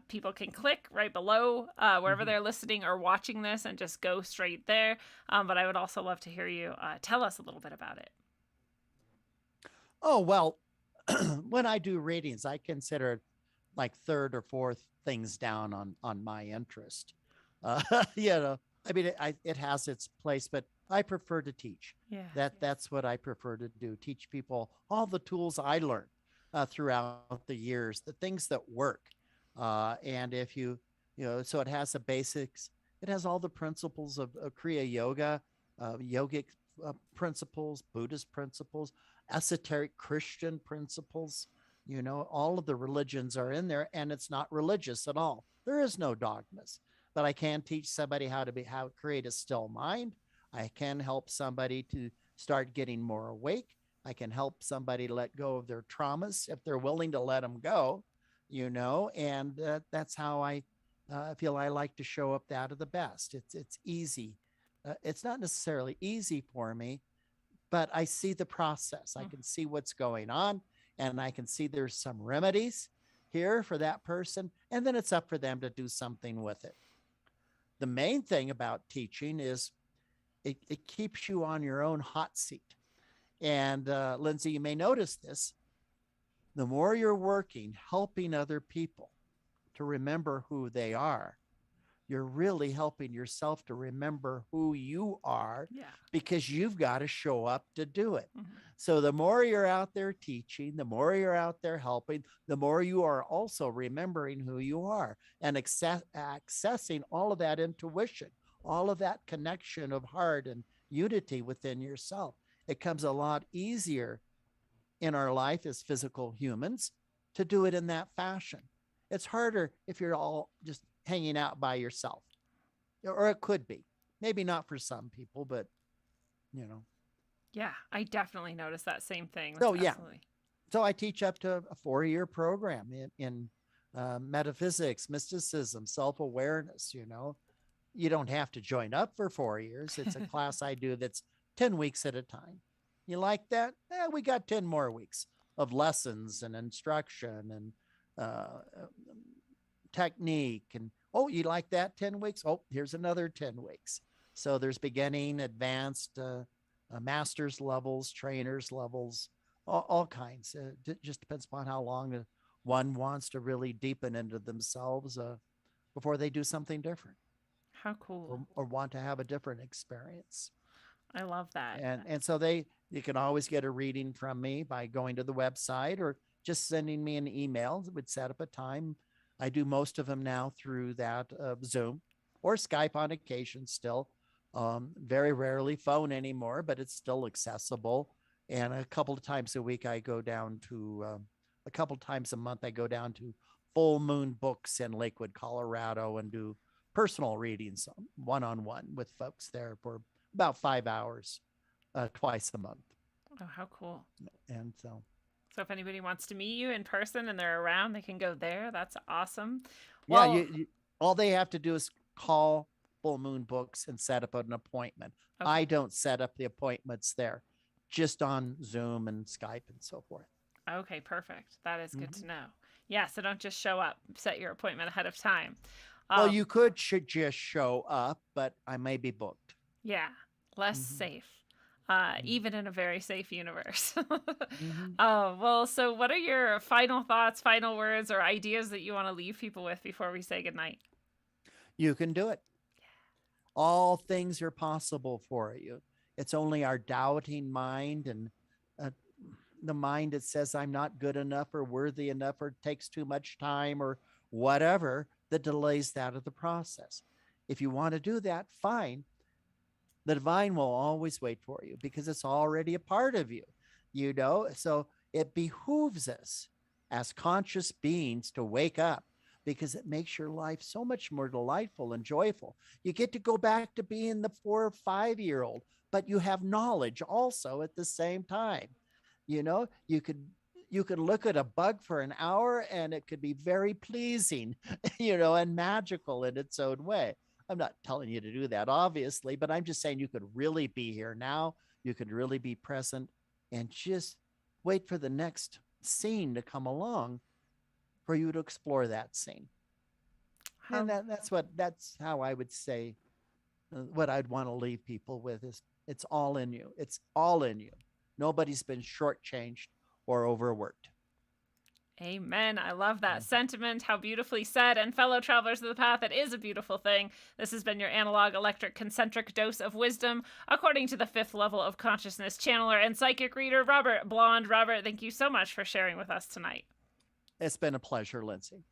People can click right below wherever they're listening or watching this and just go straight there. But I would also love to hear you tell us a little bit about it. Oh, well, when I do readings, I consider it like third or fourth things down on my interest. I mean, it has its place, but I prefer to teach. That's what I prefer to do. Teach people all the tools I learned throughout the years, the things that work. And if so it has the basics. It has all the principles of Kriya Yoga, yogic principles, Buddhist principles, esoteric Christian principles. All of the religions are in there, and it's not religious at all. There is no dogmas. But I can teach somebody how to create a still mind. I can help somebody to start getting more awake. I can help somebody let go of their traumas if they're willing to let them go, and that's how I I feel I like to show up that of the best. It's easy. It's not necessarily easy for me, but I see the process. I can see what's going on, and I can see there's some remedies here for that person, and then it's up for them to do something with it. The main thing about teaching is it keeps you on your own hot seat. And Lindsay, you may notice this. The more you're working, helping other people to remember who they are, you're really helping yourself to remember who you are, Yeah. because you've got to show up to do it. Mm-hmm. So the more you're out there teaching, the more you're out there helping, the more you are also remembering who you are and accessing all of that intuition, all of that connection of heart and unity within yourself. It comes a lot easier in our life as physical humans to do it in that fashion. It's harder if you're all just hanging out by yourself, or it could be, maybe not for some people, but you know. Yeah, I definitely noticed that same thing. So yeah, Absolutely. so I teach up to a 4-year program in metaphysics, mysticism, self-awareness. You don't have to join up for 4 years. It's a class I do that's 10 weeks at a time. You like that? We got 10 more weeks of lessons and instruction and technique. And oh, you like that? 10 weeks? Oh, here's another 10 weeks. So there's beginning, advanced, master's levels, trainers levels, all kinds. It just depends upon how long one wants to really deepen into themselves before they do something different. How cool. Or want to have a different experience. I love that. And so you can always get a reading from me by going to the website or just sending me an email. Would set up a time. I do most of them now through that Zoom or Skype on occasion still. Very rarely phone anymore, but it's still accessible. And a couple of times a week, I go down to, a couple of times a month, I go down to Full Moon Books in Lakewood, Colorado, and do personal readings one-on-one with folks there for about 5 hours twice a month. Oh, how cool. And so if anybody wants to meet you in person and they're around, they can go there. That's awesome. Well, yeah, all they have to do is call Full Moon Books and set up an appointment. Okay. I don't set up the appointments there, just on Zoom and Skype and so forth. Okay, perfect. That is good to know. Yeah, so don't just show up. Set your appointment ahead of time. Well, you should just show up, but I may be booked. Yeah, less safe. Even in a very safe universe. Well, so what are your final thoughts, final words, or ideas that you want to leave people with before we say goodnight? You can do it. All things are possible for you. It's only our doubting mind and the mind that says I'm not good enough or worthy enough or it takes too much time or whatever that delays that of the process. If you want to do that, fine. The divine will always wait for you because it's already a part of you, So it behooves us as conscious beings to wake up because it makes your life so much more delightful and joyful. You get to go back to being the 4 or 5-year-old, but you have knowledge also at the same time. You could look at a bug for an hour and it could be very pleasing, and magical in its own way. I'm not telling you to do that, obviously, but I'm just saying you could really be here now. You could really be present and just wait for the next scene to come along for you to explore that scene. And that's how I would say what I'd want to leave people with is it's all in you. It's all in you. Nobody's been shortchanged or overworked. Amen. I love that sentiment. How beautifully said. And fellow travelers of the path, it is a beautiful thing. This has been your analog, electric, concentric dose of wisdom, according to the 5th level of consciousness channeler and psychic reader, Robert Blond. Robert, thank you so much for sharing with us tonight. It's been a pleasure, Lindsay.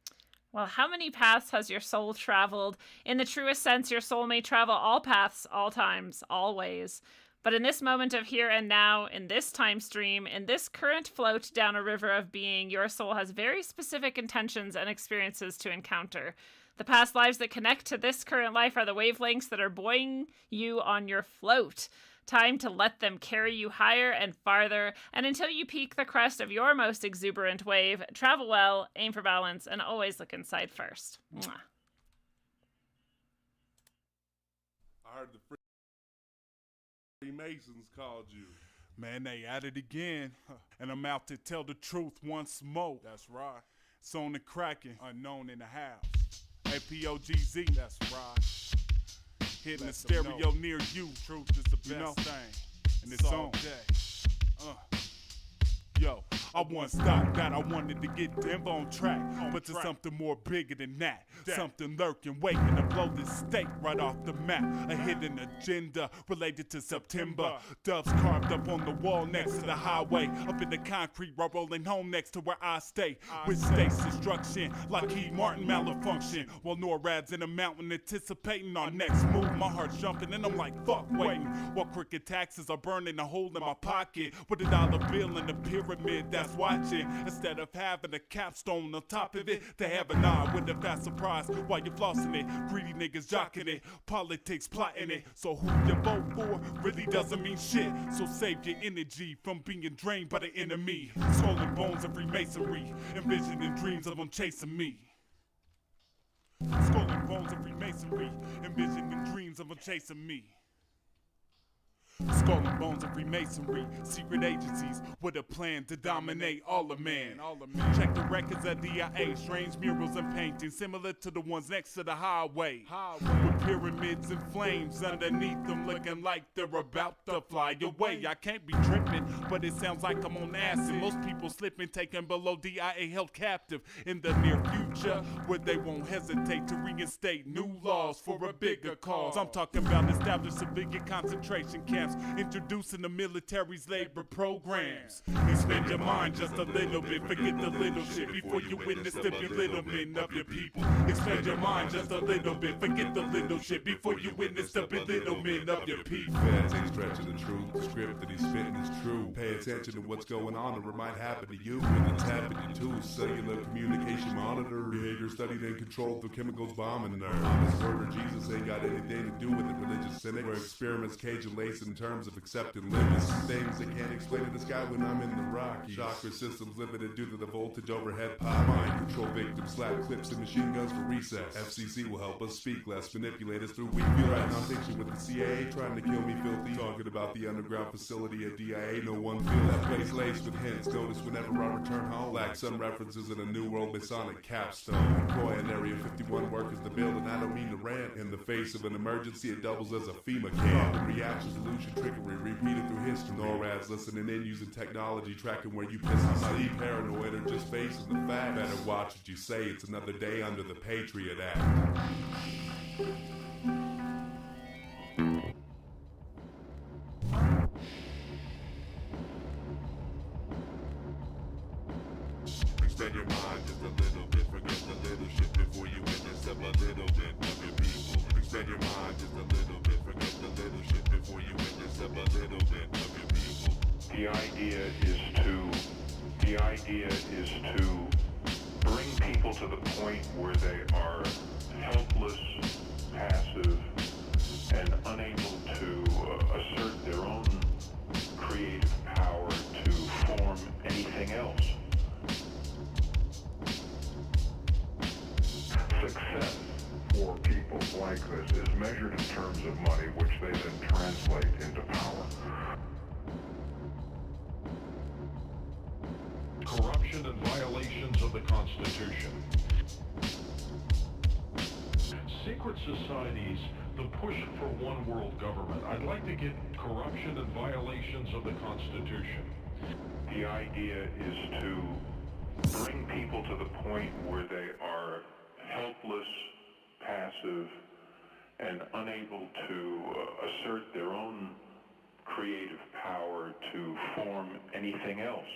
Well, how many paths has your soul traveled? In the truest sense, your soul may travel all paths, all times, always. But in this moment of here and now, in this time stream, in this current float down a river of being, your soul has very specific intentions and experiences to encounter. The past lives that connect to this current life are the wavelengths that are buoying you on your float. Time to let them carry you higher and farther, and until you peak the crest of your most exuberant wave, travel well, aim for balance, and always look inside first. Mwah. I heard the Freemasons called you. Man, they at it again, and I'm out to tell the truth once more. That's right. It's on the cracking, unknown in the house. APOGZ, that's right. Hitting the stereo near you. Truth is the best thing, and it's on. Yo, I once thought that I wanted to get Denver on track, but there's something more bigger than that. Something lurking, waiting to blow this state right off the map. A hidden agenda related to September. Doves carved up on the wall next to the highway. Up in the concrete, while rolling home next to where I stay. With state's destruction, like Key Martin malfunction. While NORAD's in the mountain anticipating our next move. My heart's jumping and I'm like, fuck waiting. While crooked taxes are burning a hole in my pocket. With $1 bill in the pyramid that's watching. Instead of having a capstone on top of it, they have an eye with a fast surprise while you're flossing it. Greedy niggas jocking it, politics plotting it. So who you vote for really doesn't mean shit. So save your energy from being drained by the enemy. Skull and bones of Freemasonry, envisioning dreams of them chasing me. Skull and bones of Freemasonry, envisioning dreams of them chasing me. Skull and bones of Freemasonry, secret agencies with a plan to dominate all of man. Check the records of DIA, strange murals and paintings similar to the ones next to the highway. With pyramids and flames underneath them looking like they're about to fly away. I can't be tripping, but it sounds like I'm on acid. Most people slipping, taken below DIA, held captive in the near future, where they won't hesitate to reinstate new laws for a bigger cause. I'm talking about establishing civilian concentration camps, introducing the military's labor programs. Expand your mind just a little bit, forget the little shit before you witness the belittlement of your people. Expand your mind just a little bit, forget the little shit before you witness the belittlement of your people. Feds ain't stretching the truth, the script that he's spitting is true. Pay attention to what's going on or it might happen to you. When it's happening to you, cellular communication monitor, behavior studied and controlled through chemicals bombing nerves. This word of Jesus ain't got anything to do with it, religious cynic, where experiments cage and lace in terms of accepting limits. Things that can't explain to the sky when I'm in the Rockies. Chakra systems limited due to the voltage overhead pop. Mind control victims, slap clips and machine guns for recess. FCC will help us speak less, manipulate us through weak feel right nonfiction with the CIA trying to kill me filthy. Talking about the underground facility at DIA, no one feel that place laced with hints. Notice whenever I return home, black sun references in a new world Masonic capstone. Croy and Area 51 workers the building, I don't mean to rant. In the face of an emergency, it doubles as a FEMA camp. Reaction, solution, trickery, repeated through history. NORAD's listening in using technology, tracking where you piss. I'm not even paranoid or just facing the fact. Better watch what you say, it's another day under the Patriot Act. Extend your mind just a little bit, forget the little shit before you witness a little bit of your people. Extend your mind just a little bit, forget the little shit before you witness a little bit of your people. The idea is to bring people to the point where they are helpless, passive, and unable to assert their own creative power to form anything else. Success for people like this is measured in terms of money, which they then translate into power. Corruption and violations of the Constitution. Secret societies, the push for one world government. I'd like to get corruption and violations of the Constitution. The idea is to bring people to the point where they are helpless, passive, and unable to assert their own creative power to form anything else.